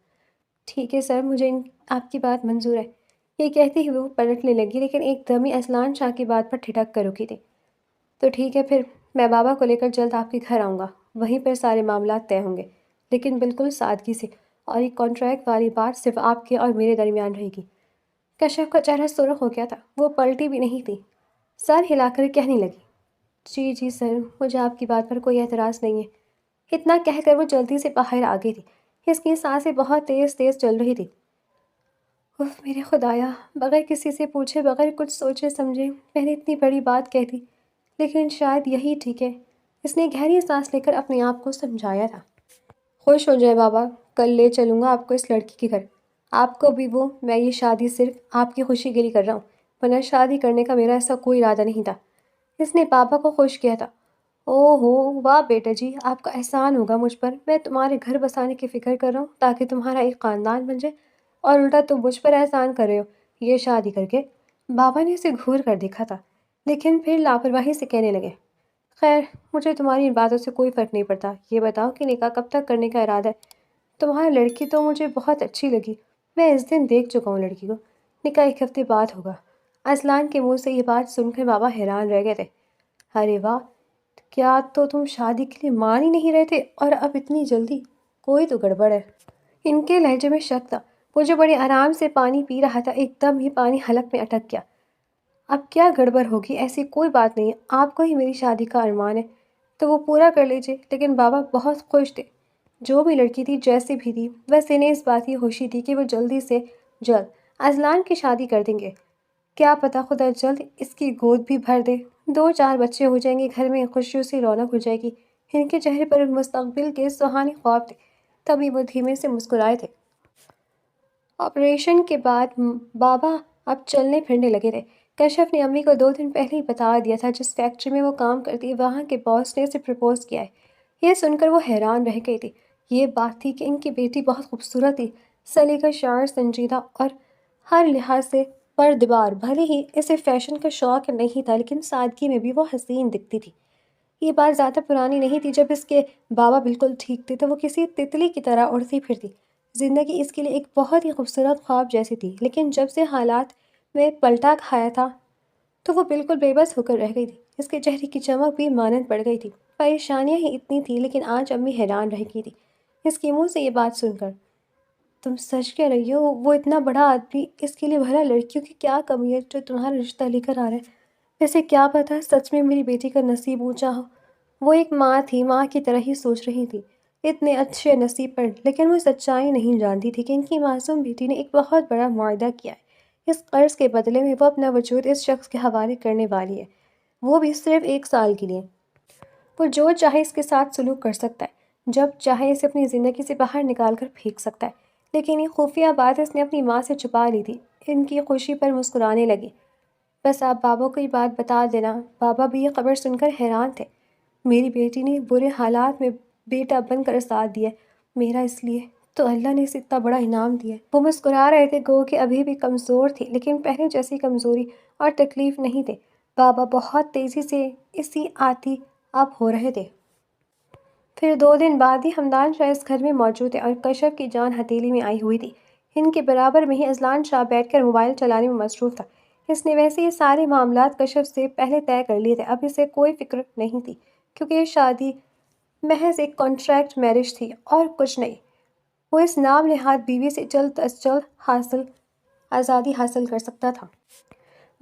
ٹھیک ہے سر، مجھے آپ کی بات منظور ہے۔ یہ کہتی ہوئے وہ پلٹنے لگی، لیکن ایک دمی اذلان شاہ کی بات پر ٹھٹک کر رکی تھی۔ تو ٹھیک ہے پھر، میں بابا کو لے کر جلد آپ کے گھر آؤں گا، وہیں پر سارے معاملات طے ہوں گے، لیکن بالکل سادگی سے، اور یہ کانٹریکٹ والی بات صرف آپ کے اور میرے درمیان رہے گی۔ کشف کا چہرہ سرخ ہو گیا تھا، وہ پلٹی بھی نہیں تھی، سر ہلا کر کہنے لگی، جی جی سر، مجھے آپ کی بات پر کوئی اعتراض نہیں ہے۔ اتنا کہہ کر وہ جلدی سے باہر آ گئی تھی۔ اس کی سانسیں بہت تیز تیز چل رہی تھی۔ اف میرے خدایا، بغیر کسی سے پوچھے، بغیر کچھ سوچے سمجھے میں نے اتنی بڑی بات کہہ دی، لیکن شاید یہی ٹھیک ہے۔ اس نے گہری سانس لے کر اپنے آپ کو سمجھایا تھا۔ خوش ہو جائے بابا، کل لے چلوں گا آپ کو اس لڑکی کے گھر، آپ کو بھی وہ، میں یہ شادی صرف آپ کی خوشی کے لیے کر رہا ہوں، ورنہ شادی کرنے کا میرا ایسا کوئی ارادہ نہیں تھا۔ اس نے پاپا کو خوش کیا تھا۔ او ہو، واہ بیٹا جی، آپ کا احسان ہوگا مجھ پر، میں تمہارے گھر بسانے کی فکر کر رہا ہوں تاکہ تمہارا ایک خاندان بن جائے، اور الٹا تم مجھ پر احسان کر رہے ہو یہ شادی کر کے۔ بابا نے اسے گھور کر دیکھا تھا، لیکن پھر لاپرواہی سے کہنے لگے، خیر، مجھے تمہاری ان باتوں سے کوئی فرق نہیں پڑتا، یہ بتاؤ کہ نکاح کب تک کرنے کا ارادہ ہے؟ تمہاری لڑکی تو مجھے بہت اچھی لگی، میں اس دن دیکھ چکا ہوں لڑکی کو، نکاح ایک ہفتے بعد ہوگا۔ اذلان کے منہ سے یہ بات سن کر بابا حیران رہ گئے تھے۔ ارے واہ، کیا تو تم شادی کے لیے مان ہی نہیں رہے تھے، اور اب اتنی جلدی؟ کوئی تو گڑبڑ ہے۔ ان کے لہجے میں شک تھا۔ وہ جو بڑے آرام سے پانی پی رہا تھا، ایک دم ہی پانی حلق میں اٹک گیا۔ اب کیا گڑبڑ ہوگی؟ ایسی کوئی بات نہیں ہے، آپ کو ہی میری شادی کا ارمان ہے تو وہ پورا کر لیجیے۔ لیکن بابا بہت خوش تھے، جو بھی لڑکی تھی، جیسی بھی تھی، بس انہیں اس بات کی خوشی تھی کہ وہ جلدی سے جلد اذلان کی شادی کر دیں گے۔ کیا پتا خدا جلد اس کی گود بھی بھر دے، 2-4 بچے ہو جائیں گے، گھر میں خوشیوں سے رونق ہو جائے گی۔ ان کے چہرے پر مستقبل کے سہانے خواب تھے، تبھی وہ دھیمے سے مسکرائے تھے۔ آپریشن کے بعد بابا اب چلنے پھرنے لگے تھے۔ کشف نے امی کو 2 دن پہلے ہی بتا دیا تھا جس فیکٹری میں وہ کام کرتی، وہاں کے باس نے اسے پرپوز کیا ہے۔ یہ سن کر وہ حیران رہ گئی تھی۔ یہ بات تھی کہ ان کی بیٹی بہت خوبصورت تھی، سلیقہ شعر، سنجیدہ اور ہر لحاظ سے پردبار۔ بھلے ہی اسے فیشن کا شوق نہیں تھا، لیکن سادگی میں بھی وہ حسین دکھتی تھی۔ یہ بات زیادہ پرانی نہیں تھی، جب اس کے بابا بالکل ٹھیک تھے تو وہ کسی تتلی کی طرح اڑتی پھرتی۔ زندگی اس کے لیے ایک بہت ہی خوبصورت خواب جیسی تھی، لیکن جب سے حالات میں پلٹا کھایا تھا تو وہ بالکل بے بس ہو کر رہ گئی تھی۔ اس کے چہرے کی چمک بھی مانند پڑ گئی تھی۔ پریشانیاں ہی اتنی تھیں، لیکن آج امی حیران رہ گئی تھی اس کے منہ سے یہ بات سن کر۔ تم سچ کہہ رہی ہو؟ وہ اتنا بڑا آدمی، اس کے لیے بھلا لڑکیوں کی کیا کمی ہے جو تمہارا رشتہ لے کر آ رہا ہے؟ ویسے کیا پتا سچ میں میری بیٹی کا نصیب اونچا ہو۔ وہ ایک ماں تھی، ماں کی طرح ہی سوچ رہی تھی اتنے اچھے نصیب پر، لیکن وہ سچائی نہیں جانتی تھی کہ ان کی معصوم بیٹی نے ایک بہت بڑا معاہدہ کیا ہے۔ اس قرض کے بدلے میں وہ اپنا وجود اس شخص کے حوالے کرنے والی ہے، وہ بھی صرف 1 سال کے لیے۔ وہ جو چاہے اس کے ساتھ سلوک کر سکتا ہے، جب چاہے اسے اپنی زندگی سے باہر نکال کر پھینک سکتا ہے۔ لیکن یہ خفیہ بات اس نے اپنی ماں سے چھپا لی تھی۔ ان کی خوشی پر مسکرانے لگی۔ بس آپ بابا کو یہ بات بتا دینا۔ بابا بھی یہ خبر سن کر حیران تھے۔ میری بیٹی نے برے حالات میں بیٹا بن کر ساتھ دیا، میرا اس لیے تو اللہ نے اسے اتنا بڑا انعام دیا۔ وہ مسکرا رہے تھے، گو کہ ابھی بھی کمزور تھی، لیکن پہلے جیسی کمزوری اور تکلیف نہیں تھے۔ بابا بہت تیزی سے اسی آتی اب ہو رہے تھے۔ پھر 2 دن بعد ہی حمدان شاہ اس گھر میں موجود تھے اور کشف کی جان ہتھیلی میں آئی ہوئی تھی۔ ان کے برابر میں ہی اذلان شاہ بیٹھ کر موبائل چلانے میں مصروف تھا۔ اس نے ویسے یہ سارے معاملات کشف سے پہلے طے کر لیے تھے، اب اسے کوئی فکر نہیں تھی، کیونکہ یہ شادی محض ایک کانٹریکٹ میرج تھی اور کچھ نہیں۔ وہ اس نام نہاد بیوی سے جلد از جلد آزادی حاصل کر سکتا تھا۔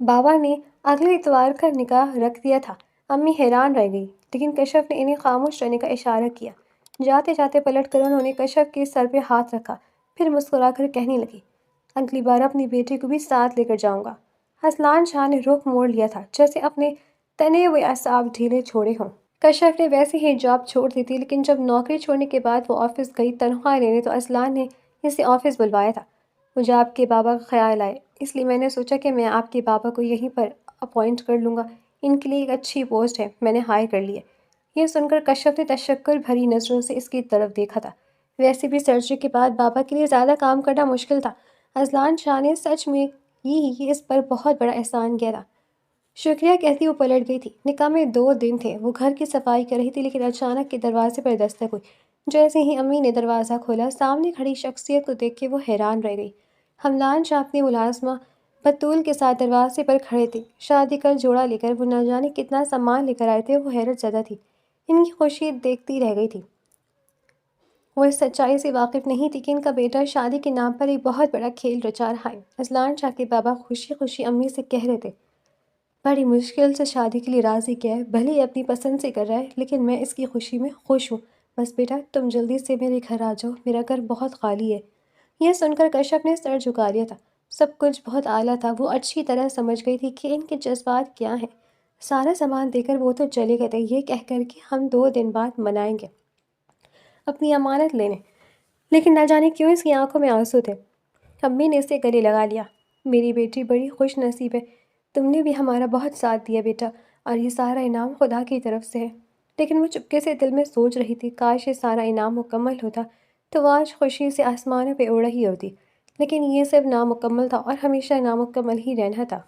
بابا نے اگلے اتوار کا نکاح رکھ دیا تھا۔ امی حیران رہ گئی، لیکن کشف نے انہیں خاموش رہنے کا اشارہ کیا۔ جاتے جاتے پلٹ کر انہوں نے کشف کے سر پہ ہاتھ رکھا، پھر مسکرا کر کہنے لگی، اگلی بار اپنی بیٹی کو بھی ساتھ لے کر جاؤں گا۔ اذلان شاہ نے رخ موڑ لیا تھا، جیسے اپنے تنے ہوئے اعصاب ڈھیلے چھوڑے ہوں۔ کشف نے ویسے ہی جاب چھوڑ دی تھی، لیکن جب نوکری چھوڑنے کے بعد وہ آفس گئی تنخواہ لینے تو اذلان نے اسے آفس بلوایا تھا۔ مجھے آپ کے بابا کا خیال آئے، اس لیے میں نے سوچا کہ میں آپ کے بابا کو یہیں پر اپوائنٹ کر لوں گا، ان کے لیے ایک اچھی پوسٹ ہے، میں نے ہائر کر لی ہے۔ یہ سن کر کشف نے تشکر بھری نظروں سے اس کی طرف دیکھا تھا۔ ویسے بھی سرجری کے بعد بابا کے لیے زیادہ کام کرنا مشکل تھا۔ اذلان شاہ نے سچ میں ہی اس پر بہت بڑا احسان کیا تھا۔ شکریہ کہتی وہ پلٹ گئی تھی۔ نکاح میں 2 دن تھے، وہ گھر کی صفائی کر رہی تھی، لیکن اچانک کے دروازے پر دستک ہوئی۔ جیسے ہی امی نے دروازہ کھولا، سامنے کھڑی شخصیت کو دیکھ کے وہ حیران رہ گئی۔ حملان شاہ اپنی ملازمہ بطول کے ساتھ دروازے پر کھڑے تھے۔ شادی کا جوڑا لے کر وہ نہ جانے کتنا سامان لے کر آئے تھے، وہ حیرت زدہ تھی۔ ان کی خوشی دیکھتی رہ گئی تھی۔ وہ اس سچائی سے واقف نہیں تھی کہ ان کا بیٹا شادی کے نام پر ایک بہت بڑا کھیل رچا رہا ہے۔ اذلان شاہ کے بابا خوشی خوشی امی سے کہہ رہے تھے، بڑی مشکل سے شادی کے لیے راضی کیا ہے، بھلے ہی اپنی پسند سے کر رہا ہے، لیکن میں اس کی خوشی میں خوش ہوں۔ بس بیٹا تم جلدی سے میرے گھر آ جاؤ، میرا گھر بہت خالی ہے۔ یہ سن کر کشف نے سر جھکا لیا تھا۔ سب کچھ بہت اعلیٰ تھا، وہ اچھی طرح سمجھ گئی تھی کہ ان کے جذبات کیا ہیں۔ سارا سامان دے کر وہ تو چلے گئے تھے، یہ کہہ کر کہ ہم 2 دن بعد منائیں گے اپنی امانت لینے، لیکن نہ جانے کیوں اس کی آنکھوں میں آنسو تھے۔ امی نے اسے گلے لگا لیا، میری بیٹی بڑی خوش نصیب ہے، تم نے بھی ہمارا بہت ساتھ دیا بیٹا، اور یہ سارا انعام خدا کی طرف سے ہے۔ لیکن وہ چپکے سے دل میں سوچ رہی تھی، کاش یہ سارا انعام مکمل ہوتا تو وہ آج خوشی سے آسمانوں پہ اڑ رہی ہوتی، لیکن یہ صرف نامکمل تھا اور ہمیشہ نامکمل ہی رہنا تھا۔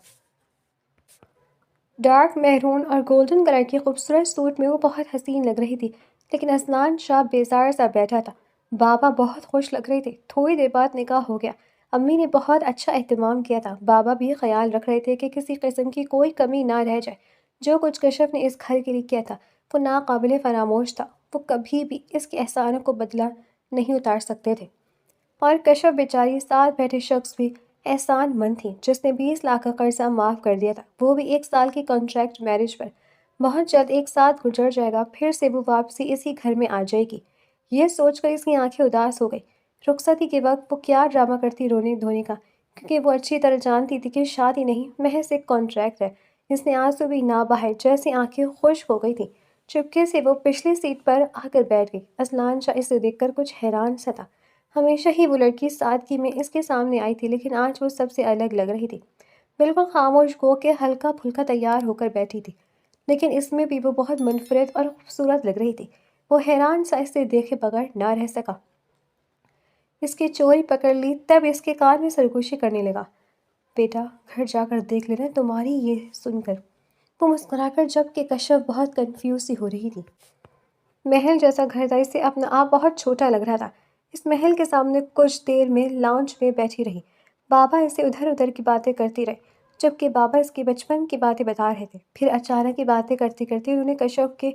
ڈارک میرون اور گولڈن کلر کے خوبصورت سوٹ میں وہ بہت حسین لگ رہی تھی، لیکن اذلان شاہ بیزار سا بیٹھا تھا۔ بابا بہت خوش لگ رہے تھے۔ تھوڑی دیر بعد نکاح ہو گیا۔ امی نے بہت اچھا اہتمام کیا تھا۔ بابا بھی خیال رکھ رہے تھے کہ کسی قسم کی کوئی کمی نہ رہ جائے۔ جو کچھ کشف نے اس گھر کے لیے کیا تھا وہ ناقابل فراموش تھا، وہ کبھی بھی اس کے احسانوں کو بدلہ نہیں اتار سکتے تھے۔ اور کشف بیچاری ساتھ بیٹھے شخص بھی احسان مند تھی، جس نے 20 لاکھ کا قرضہ معاف کر دیا تھا، وہ بھی 1 سال کی کانٹریکٹ میرج پر۔ بہت جلد 1 سال گزر جائے گا، پھر سے وہ واپسی اسی گھر میں آ جائے گی۔ یہ سوچ کر اس کی آنکھیں اداس ہو گئی۔ رخصتی کے وقت وہ کیا ڈرامہ کرتی رونے دھونے کا، کیونکہ وہ اچھی طرح جانتی تھی کہ شادی نہیں، محض ایک کانٹریکٹ ہے۔ اس نے آنسو بھی نہ بہائے، جیسے آنکھیں خشک ہو گئی تھیں۔ چپکے سے وہ پچھلی سیٹ پر آ کر بیٹھ گئی۔ اذلان شاہ اسے دیکھ کر کچھ حیران سا تھا۔ ہمیشہ ہی وہ لڑکی سادگی میں اس کے سامنے آئی تھی، لیکن آج وہ سب سے الگ لگ رہی تھی۔ بالکل خاموش، گو کہ ہلکا پھلکا تیار ہو کر بیٹھی تھی، لیکن اس میں بھی وہ بہت منفرد اور خوبصورت لگ رہی تھی۔ وہ حیران سا اسے دیکھے بغیر نہ رہ سکا۔ اس کی چوری پکڑ لی، تب اس کے کان میں سرگوشی کرنے لگا، بیٹا گھر جا کر دیکھ لینا تمہاری۔ یہ سن کر وہ مسکرا کر، جبکہ کشف بہت کنفیوز سی ہو رہی تھی۔ محل جیسا گھر تھا، اسے اپنا آپ بہت چھوٹا لگ رہا تھا۔ اس محل کے سامنے کچھ دیر میں لاؤنج میں بیٹھی رہی۔ بابا اسے ادھر ادھر کی باتیں کرتی رہے، جبکہ بابا اس کے بچپن کی باتیں بتا رہے تھے۔ پھر اچانک کی باتیں کرتے کرتے انہوں نے کشف کے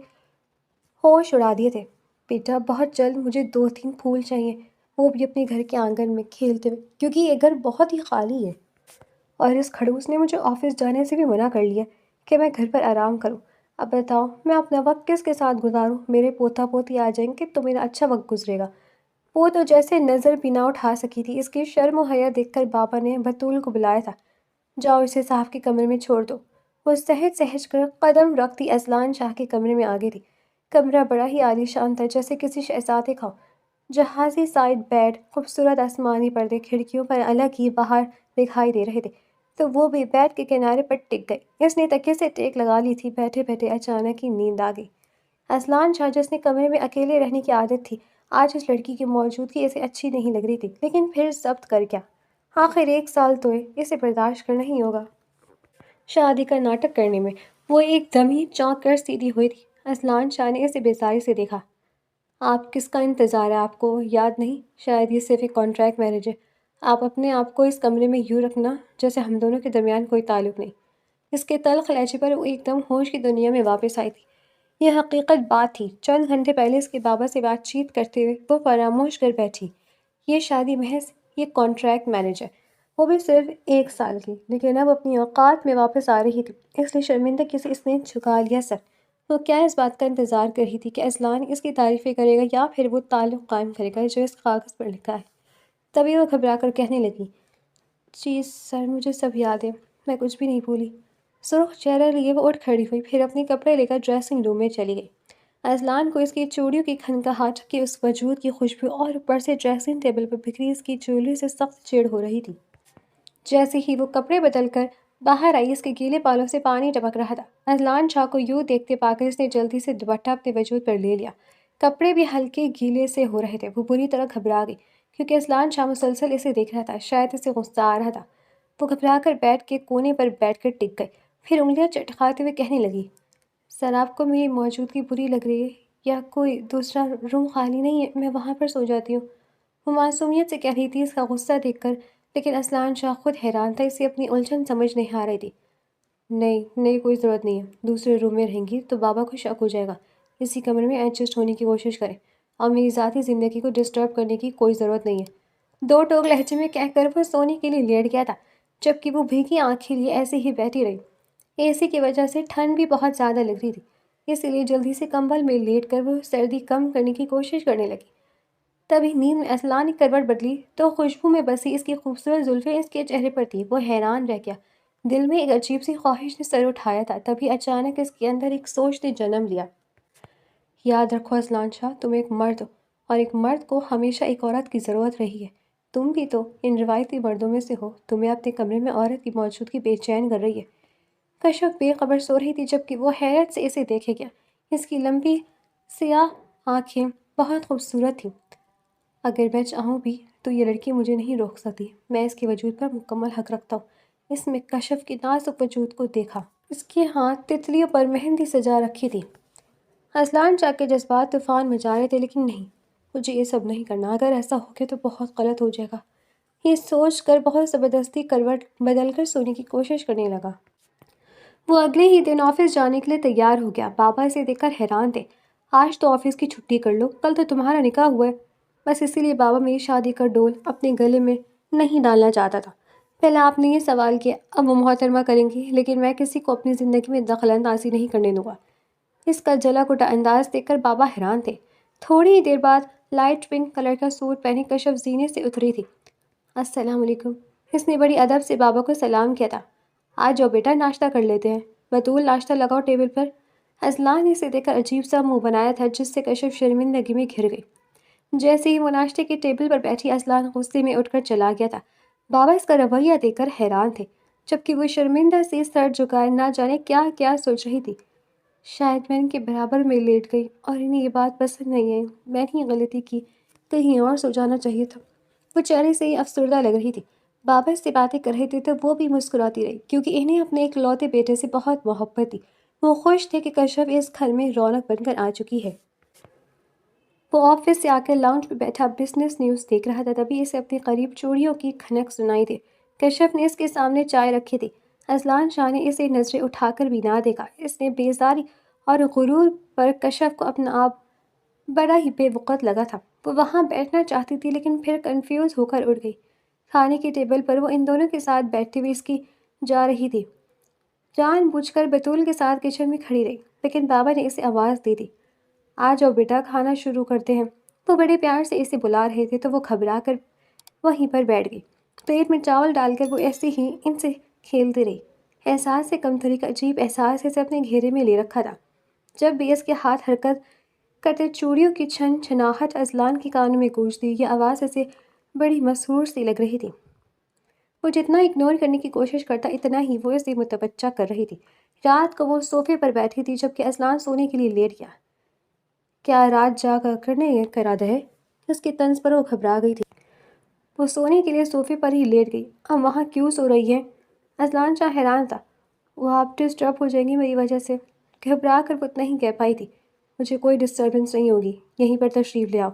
ہوش اڑا دیے تھے۔ بیٹا بہت جلد مجھے 2-3 پھول چاہیے، وہ بھی اپنے گھر کے آنگن میں کھیلتے ہوئے، کیونکہ یہ گھر بہت ہی خالی ہے، اور اس کھڑوس نے مجھے آفس جانے سے بھی منع کر لیا کہ میں گھر پر آرام کروں۔ اب بتاؤ میں اپنا وقت کس کے ساتھ گزاروں؟ میرے پوتا پوتی آ جائیں گے تو میرا اچھا وقت گزرے گا۔ وہ تو جیسے نظر بھی نہ اٹھا سکی تھی۔ اس کی شرم و حیا دیکھ کر بابا نے بطول کو بلایا تھا، جاؤ اسے صاحب کے کمرے میں چھوڑ دو۔ وہ سہج سہج کر قدم رکھتی اذلان شاہ کے کمرے میں آ گئی تھی۔ کمرہ بڑا ہی عالی شان تھا، جیسے کسی شہزادے کا ہو۔ جہازی سائڈ بیڈ، خوبصورت آسمانی پردے کھڑکیوں پر الگ ہی باہر دکھائی دے رہے تھے، تو وہ بھی بیڈ کے کنارے پر ٹک گئی۔ اس نے تکیے سے ٹیک لگا لی تھی، بیٹھے بیٹھے اچانک ہی نیند آ گئی۔ اذلان شاہ، جس نے کمرے میں اکیلے رہنے کی عادت تھی، آج اس لڑکی کی موجودگی اسے اچھی نہیں لگ رہی تھی، لیکن پھر ضبط کر کیا؟ آخر 1 سال تو ہے، اسے برداشت کرنا ہی ہوگا۔ شادی کا ناٹک کرنے میں وہ ایک دم ہی چونک کر سیدھی ہوئی تھی۔ اذلان شاہ نے اسے بیزاری سے دیکھا، آپ کس کا انتظار ہے؟ آپ کو یاد نہیں؟ شاید یہ صرف ایک کانٹریکٹ میرج ہے۔ آپ اپنے آپ کو اس کمرے میں یوں رکھنا جیسے ہم دونوں کے درمیان کوئی تعلق نہیں۔ اس کے تلخ لہجے پر وہ ایک دم ہوش کی دنیا میں واپس آئی تھی۔ یہ حقیقت بات تھی، چند گھنٹے پہلے اس کے بابا سے بات چیت کرتے ہوئے وہ فراموش کر بیٹھی۔ یہ شادی محض یہ کانٹریکٹ میرج ہے، وہ بھی صرف 1 سال کی، لیکن اب اپنی اوقات میں واپس آ رہی تھی، اس لیے شرمندگی سے اس نے جھکا لیا سر۔ وہ کیا اس بات کا انتظار کر رہی تھی کہ اذلان اس کی تعریفیں کرے گا یا پھر وہ تعلق قائم کرے گا جو اس کاغذ پر لکھا ہے؟ تبھی وہ گھبرا کر کہنے لگی، جی سر مجھے سب یاد ہے، میں کچھ بھی نہیں بھولی۔ سرخ چہرہ لیے وہ اٹھ کھڑی ہوئی، پھر اپنے کپڑے لے کر ڈریسنگ روم میں چلی گئی۔ اذلان کو اس کی چوڑیوں کی کھنکاہٹ کی، اس وجود کی خوشبو اور اوپر سے ڈریسنگ ٹیبل پر بکھری اس کی جویلری سے سخت چڑ ہو رہی تھی۔ جیسے ہی وہ کپڑے بدل کر باہر آئی، اس کے گیلے بالوں سے پانی ٹپک رہا تھا۔ اذلان شاہ کو یوں دیکھتے پا کر اس نے جلدی سے دوپٹہ اپنے وجود پر لے لیا۔ کپڑے بھی ہلکے گیلے سے ہو رہے تھے۔ وہ بری طرح گھبرا گئی، کیونکہ اذلان شاہ مسلسل اسے دیکھ رہا تھا، شاید اسے غصہ آ رہا تھا۔ وہ گھبرا کر بیڈ کے کونے پر بیٹھ کر ٹک گئی، پھر انگلیاں چٹکاتے ہوئے کہنے لگی، سر آپ کو میری موجودگی بری لگ رہی ہے یا کوئی دوسرا روم خالی نہیں ہے؟ میں وہاں پر سو جاتی ہوں۔ وہ معصومیت سے کہہ رہی تھی، اس کا غصہ دیکھ کر، لیکن اصلان شاہ خود حیران تھا، اسے اپنی الجھن سمجھ نہیں آ رہی تھی۔ نہیں نہیں، کوئی ضرورت نہیں ہے، دوسرے روم میں رہیں گی تو بابا کو شک ہو جائے گا، اسی کمرے میں ایڈجسٹ ہونے کی کوشش کریں، اور میری ذاتی زندگی کو ڈسٹرب کرنے کی کوئی ضرورت نہیں ہے۔ دو ٹوک لہجے میں کہہ کر وہ سونے کے لیے لیٹ گیا تھا، جبکہ وہ بھیگی آنکھیں لیے ایسے ہی بیٹھی رہی۔ اے سی کی وجہ سے ٹھنڈ بھی بہت زیادہ لگ رہی تھی، اسی لیے جلدی سے کمبل میں لیٹ کر وہ سردی کم کرنے کی کوشش کرنے لگی۔ تبھی نیند میں اصلان نے کروٹ بدلی تو خوشبو میں بسی اس کی خوبصورت زلفیں اس کے چہرے پر تھی۔ وہ حیران رہ گیا، دل میں ایک عجیب سی خواہش نے سر اٹھایا تھا، تبھی اچانک اس کے اندر ایک سوچ نے جنم لیا۔ یاد رکھو اصلان شاہ، تم ایک مرد ہو، اور ایک مرد کو ہمیشہ ایک عورت کی ضرورت رہی ہے۔ تم بھی تو ان روایتی مردوں میں سے ہو، تمہیں اپنے کمرے میں عورت کی موجودگی بے چین کر رہی ہے۔ کشف بے خبر سو رہی تھی، جبکہ وہ حیرت سے اسے دیکھے گیا۔ اس کی لمبی سیاہ آنکھیں بہت خوبصورت تھیں۔ اگر میں چاہوں بھی تو یہ لڑکی مجھے نہیں روک سکتی، میں اس کے وجود پر مکمل حق رکھتا ہوں۔ اس میں کشف کے نازک وجود کو دیکھا، اس کے ہاتھ تتلیوں پر مہندی سجا رکھی تھی۔ اصلان چاہ کے جذبات طوفان مچا رہے تھے، لیکن نہیں، مجھے یہ سب نہیں کرنا، اگر ایسا ہو گیا تو بہت غلط ہو جائے گا۔ یہ سوچ کر بہت زبردستی کروٹ بدل کر سونے کی کوشش کرنے لگا۔ وہ اگلے ہی دن آفس جانے کے لیے تیار ہو گیا۔ بابا اسے دیکھ کر حیران تھے۔ آج تو آفس کی چھٹی کر لو، کل تو تمہارا نکاح ہوا ہے۔ بس اسی لیے بابا میری شادی کا ڈول اپنے گلے میں نہیں ڈالنا چاہتا تھا۔ پہلے آپ نے یہ سوال کیا، اب وہ محترمہ کریں گی، لیکن میں کسی کو اپنی زندگی میں دخل اندازی نہیں کرنے دوں گا۔ اس کا جلا کٹا انداز دیکھ کر بابا حیران تھے۔ تھوڑی ہی دیر بعد لائٹ پنک کلر کا سوٹ پہنے کشف زینے سے اتری تھی۔ السلام علیکم، اس نے بڑی ادب سے بابا کو سلام کیا تھا۔ آج جاؤ بیٹا، ناشتہ کر لیتے ہیں۔ بطول، ناشتہ لگاؤ ٹیبل پر۔ اصلان نے اسے دیکھ کر عجیب سا منہ بنایا تھا، جس سے کشف شرمندگی میں گھر گئی۔ جیسے ہی وہ ناشتے کے ٹیبل پر بیٹھی، اصلان غصے میں اٹھ کر چلا گیا تھا۔ بابا اس کا رویہ دیکھ کر حیران تھے، جبکہ وہ شرمندہ سے سر جھکائے نہ جانے کیا کیا سوچ رہی تھی۔ شاید میں ان کے برابر میں لیٹ گئی اور انہیں یہ بات پسند نہیں آئی، میں نے یہ غلطی کی، کہیں اور سو جانا چاہیے تھا۔ وہ چہرے سے ہی افسردہ لگ رہی تھی۔ بابا اس سے باتیں کر رہے تھے تو وہ بھی مسکراتی رہی، کیونکہ انہیں اپنے ایک لوتے بیٹے سے بہت محبت تھی۔ وہ خوش تھے کہ کشف اس گھر میں رونق بن کر آ چکی ہے۔ وہ آفس سے آ کر لاؤنج پہ بیٹھا بزنس نیوز دیکھ رہا تھا، تبھی اسے اپنے قریب چوڑیوں کی کھنک سنائی دی۔ کشف نے اس کے سامنے چائے رکھی تھی۔ اصلان شاہ نے اسے نظریں اٹھا کر بھی نہ دیکھا۔ اس نے بیزاری اور غرور پر کشف کو اپنا آپ بڑا ہی بے وقت لگا تھا۔ وہ وہاں بیٹھنا چاہتی تھی، لیکن پھر کنفیوز ہو کر اٹھ گئی۔ کھانے کی ٹیبل پر وہ ان دونوں کے ساتھ بیٹھتے ہوئے اس کی جا رہی تھی، جان بوجھ کر بطول کے ساتھ کچن میں کھڑی رہی، لیکن بابا نے اسے آواز دی تھی، آ جاؤ بیٹا، کھانا شروع کرتے ہیں۔ وہ بڑے پیار سے اسے بلا رہے تھے تو وہ گھبرا کر وہیں پر بیٹھ گئی۔ پلیٹ میں چاول ڈال کر وہ ایسے ہی ان سے کھیلتی رہی۔ احساس سے کمتری کا عجیب احساس اسے اپنے گھیرے میں لے رکھا تھا۔ جب بھی اس کے ہاتھ حرکت کرتے چوڑیوں کی چھن چھناہٹ اصلان کے کانوں میں گونجتی، یہ آواز اسے بڑی مسحور سی لگ رہی تھی۔ وہ جتنا اگنور کرنے کی کوشش کرتا، اتنا ہی وہ اسے متوجہ کر رہی تھی۔ رات کو وہ صوفے پر بیٹھی تھی، جبکہ اصلان سونے کے لیے لیٹ گیا۔ کیا رات جاگ کرنے کا ارادہ ہے؟ اس کے طنز پر وہ گھبرا گئی تھی۔ وہ سونے کے لیے صوفے پر ہی لیٹ گئی۔ اب وہاں کیوں سو رہی ہے؟ اصلان شاہ حیران تھا۔ وہ آپ ڈسٹرب ہو جائیں گی میری وجہ سے۔ گھبرا کر وہ اتنا ہی کہہ پائی تھی، مجھے کوئی ڈسٹربنس نہیں ہوگی، یہیں پر تشریف لے آؤ۔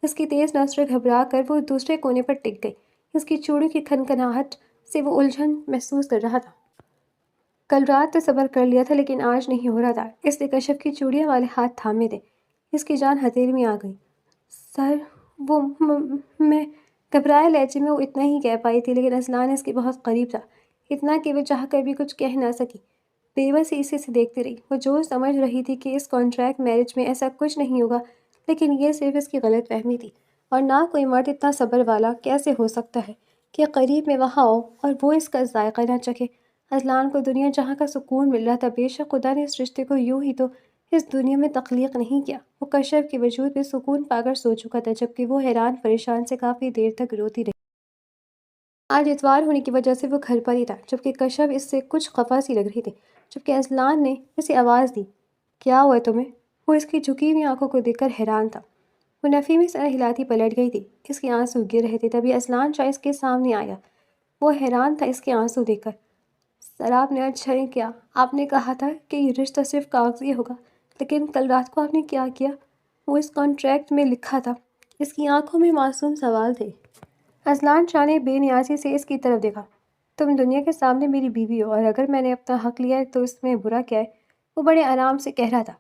اس کی تیز نظریں گھبرا کر وہ دوسرے کونے پر ٹک گئی۔ اس کی چوڑیوں کی کھنکھناہٹ سے وہ الجھن محسوس کر رہا تھا۔ کل رات تو صبر کر لیا تھا، لیکن آج نہیں ہو رہا تھا۔ اس نے کشف کی چوڑیاں والے ہاتھ تھامے تھے۔ اس کی جان ہتھیلی میں آ گئی۔ سر، وہ میں گھبرائے لہجے میں وہ اتنا ہی کہہ پائی تھی، لیکن اصلان اس کے بہت قریب تھا، اتنا کہ وہ چاہ کر بھی کچھ کہہ نہ سکی۔ بے بسی اسے دیکھتی رہی۔ وہ جو سمجھ رہی تھی کہ اس کانٹریکٹ میرج میں ایسا کچھ نہیں ہوگا، لیکن یہ صرف اس کی غلط فہمی تھی، اور نہ کوئی مرد اتنا صبر والا کیسے ہو سکتا ہے کہ قریب میں وہاں ہو اور وہ اس کا ذائقہ نہ چکھے۔ اصلان کو دنیا جہاں کا سکون مل رہا تھا، بے شک خدا نے اس رشتے کو یوں ہی تو اس دنیا میں تخلیق نہیں کیا۔ وہ کشف کے وجود میں سکون پا کر سو چکا تھا، جبکہ وہ حیران پریشان سے کافی دیر تک روتی رہی۔ آج اتوار ہونے کی وجہ سے وہ گھر پر ہی تھا، جبکہ کشف اس سے کچھ خفا سی لگ رہی تھی، جبکہ اصلان نے اسے آواز دی، کیا ہوا تمہیں؟ وہ اس کی جھکی ہوئی آنکھوں کو دیکھ کر حیران تھا۔ وہ نفی میں سر ہلاتی پلٹ گئی تھی، اس کے آنسو گر رہے تھے۔ تبھی اصلان شاہ اس کے سامنے آیا۔ وہ حیران تھا اس کے آنسو دیکھ کر۔ سر آپ نے اچھا نہیں کیا، آپ نے کہا تھا کہ یہ رشتہ صرف کاغذی ہوگا، لیکن کل رات کو آپ نے کیا کیا؟ وہ اس کانٹریکٹ میں لکھا تھا۔ اس کی آنکھوں میں معصوم سوال تھے۔ اذلان شاہ نے بے نیازی سے اس کی طرف دیکھا۔ تم دنیا کے سامنے میری بیوی ہو، اور اگر میں نے اپنا حق لیا ہے تو اس میں برا کیا ہے؟ وہ بڑے آرام سے کہہ رہا تھا،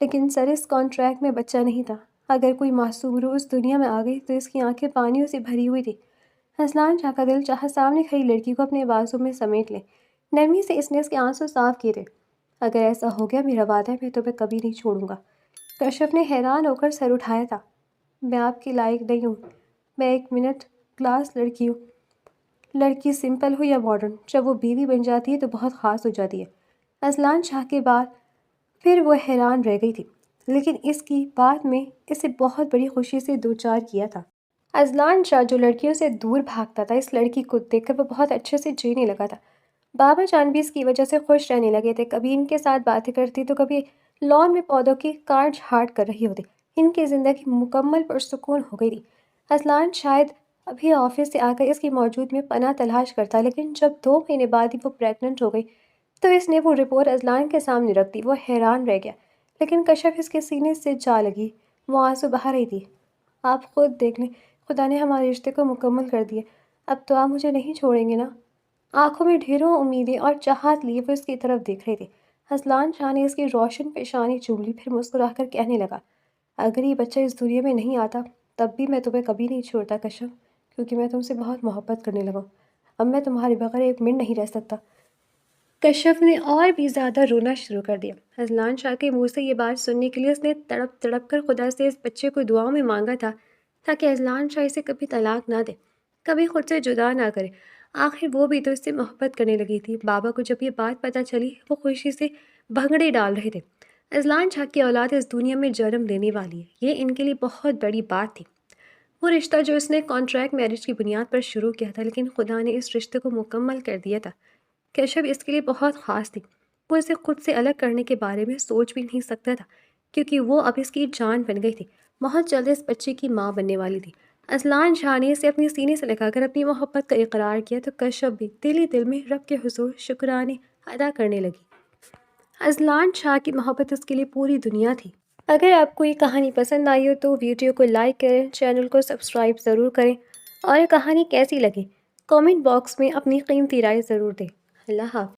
لیکن سر اس کانٹریکٹ میں بچہ نہیں تھا۔ اگر کوئی معصوم روح اس دنیا میں آ گئی تو اس کی آنکھیں پانیوں سے بھری ہوئی تھی۔ اذلان شاہ کا دل چاہا سامنے کھڑی لڑکی کو اپنے بازو میں سمیٹ لے۔ نرمی سے اس نے اس کے آنسو صاف کیے تھے۔ اگر ایسا ہو گیا میرا وعدہ ہے، میں تمہیں کبھی نہیں چھوڑوں گا۔ کشف نے حیران ہو کر سر اٹھایا تھا۔ میں آپ کی لائق نہیں ہوں، میں ایک منٹ کلاس لڑکی ہوں۔ لڑکی سمپل ہو یا ماڈرن، جب وہ بیوی بن جاتی ہے تو بہت خاص ہو جاتی ہے۔ اذلان شاہ کے بعد پھر وہ حیران رہ گئی تھی، لیکن اس کی بات میں اسے بہت بڑی خوشی سے دوچار کیا تھا۔ اذلان شاہ جو لڑکیوں سے دور بھاگتا تھا، اس لڑکی کو دیکھ کر وہ بہت اچھے سے جینے لگا تھا۔ بابا جان بھی اس کی وجہ سے خوش رہنے لگے تھے، کبھی ان کے ساتھ باتیں کرتی تو کبھی لان میں پودوں کی کاٹ چھانٹ کر رہی ہوتی۔ ان کی زندگی مکمل پرسکون ہو گئی تھی۔ اذلان شاید ابھی آفس سے آ کر اس کی موجود میں پناہ تلاش کرتا، لیکن جب 2 مہینے بعد ہی وہ پریگننٹ ہو گئی تو اس نے وہ رپورٹ اذلان کے سامنے رکھ دی۔ وہ حیران رہ گیا، لیکن کشف اس کے سینے سے جا لگی۔ وہ آنسو بہا رہی تھی۔ آپ خود دیکھ لیں، خدا نے ہمارے رشتے کو مکمل کر دیا، اب تو آپ مجھے نہیں چھوڑیں گے نا؟ آنکھوں میں ڈھیروں امیدیں اور چاہت لیے وہ اس کی طرف دیکھ رہے تھے۔ اذلان شاہ نے اس کی روشن پیشانی چوم لی، پھر مسکرا کر کہنے لگا، اگر یہ بچہ اس دنیا میں نہیں آتا تب بھی میں تمہیں کبھی نہیں چھوڑتا کشف، کیونکہ میں تم سے بہت محبت کرنے لگا ہوں۔ اب میں تمہارے بغیر ایک منٹ نہیں رہ سکتا۔ کشف نے اور بھی زیادہ رونا شروع کر دیا۔ اذلان شاہ کے منہ سے یہ بات سننے کے لیے اس نے تڑپ تڑپ کر خدا سے اس بچے کو دعاؤں میں مانگا تھا، تاکہ اذلان شاہ اسے کبھی طلاق نہ دے، کبھی خود سے جدا نہ کرے۔ آخر وہ بھی تو اس سے محبت کرنے لگی تھی۔ بابا کو جب یہ بات پتہ چلی، وہ خوشی سے بھنگڑے ڈال رہے تھے۔ اذلان شاہ کی اولاد اس دنیا میں جنم لینے والی ہے، یہ ان کے لیے بہت بڑی بات تھی۔ وہ رشتہ جو اس نے کانٹریکٹ میرج کی بنیاد پر شروع کیا تھا، لیکن خدا نے اس رشتے کو مکمل کر دیا تھا۔ کشف اس کے لیے بہت خاص تھی۔ وہ اسے خود سے الگ کرنے کے بارے میں سوچ بھی نہیں سکتا تھا، کیونکہ وہ اب اس کی جان بن گئی تھی، بہت جلد اس بچے کی ماں بننے والی تھی۔ اذلان شاہ نے اسے اپنے سینے سے لگا کر اپنی محبت کا اقرار کیا تو کشف بھی دل ہی دل میں رب کے حضور شکرانے ادا کرنے لگی۔ اذلان شاہ کی محبت اس کے لیے پوری دنیا تھی۔ اگر آپ کو یہ کہانی پسند آئی ہو تو ویڈیو کو لائک کریں، چینل کو سبسکرائب ضرور کریں، اور یہ کہانی کیسی لگی کامنٹ باکس میں اپنی قیمتی رائے ضرور دیں۔ اللہ حافظ۔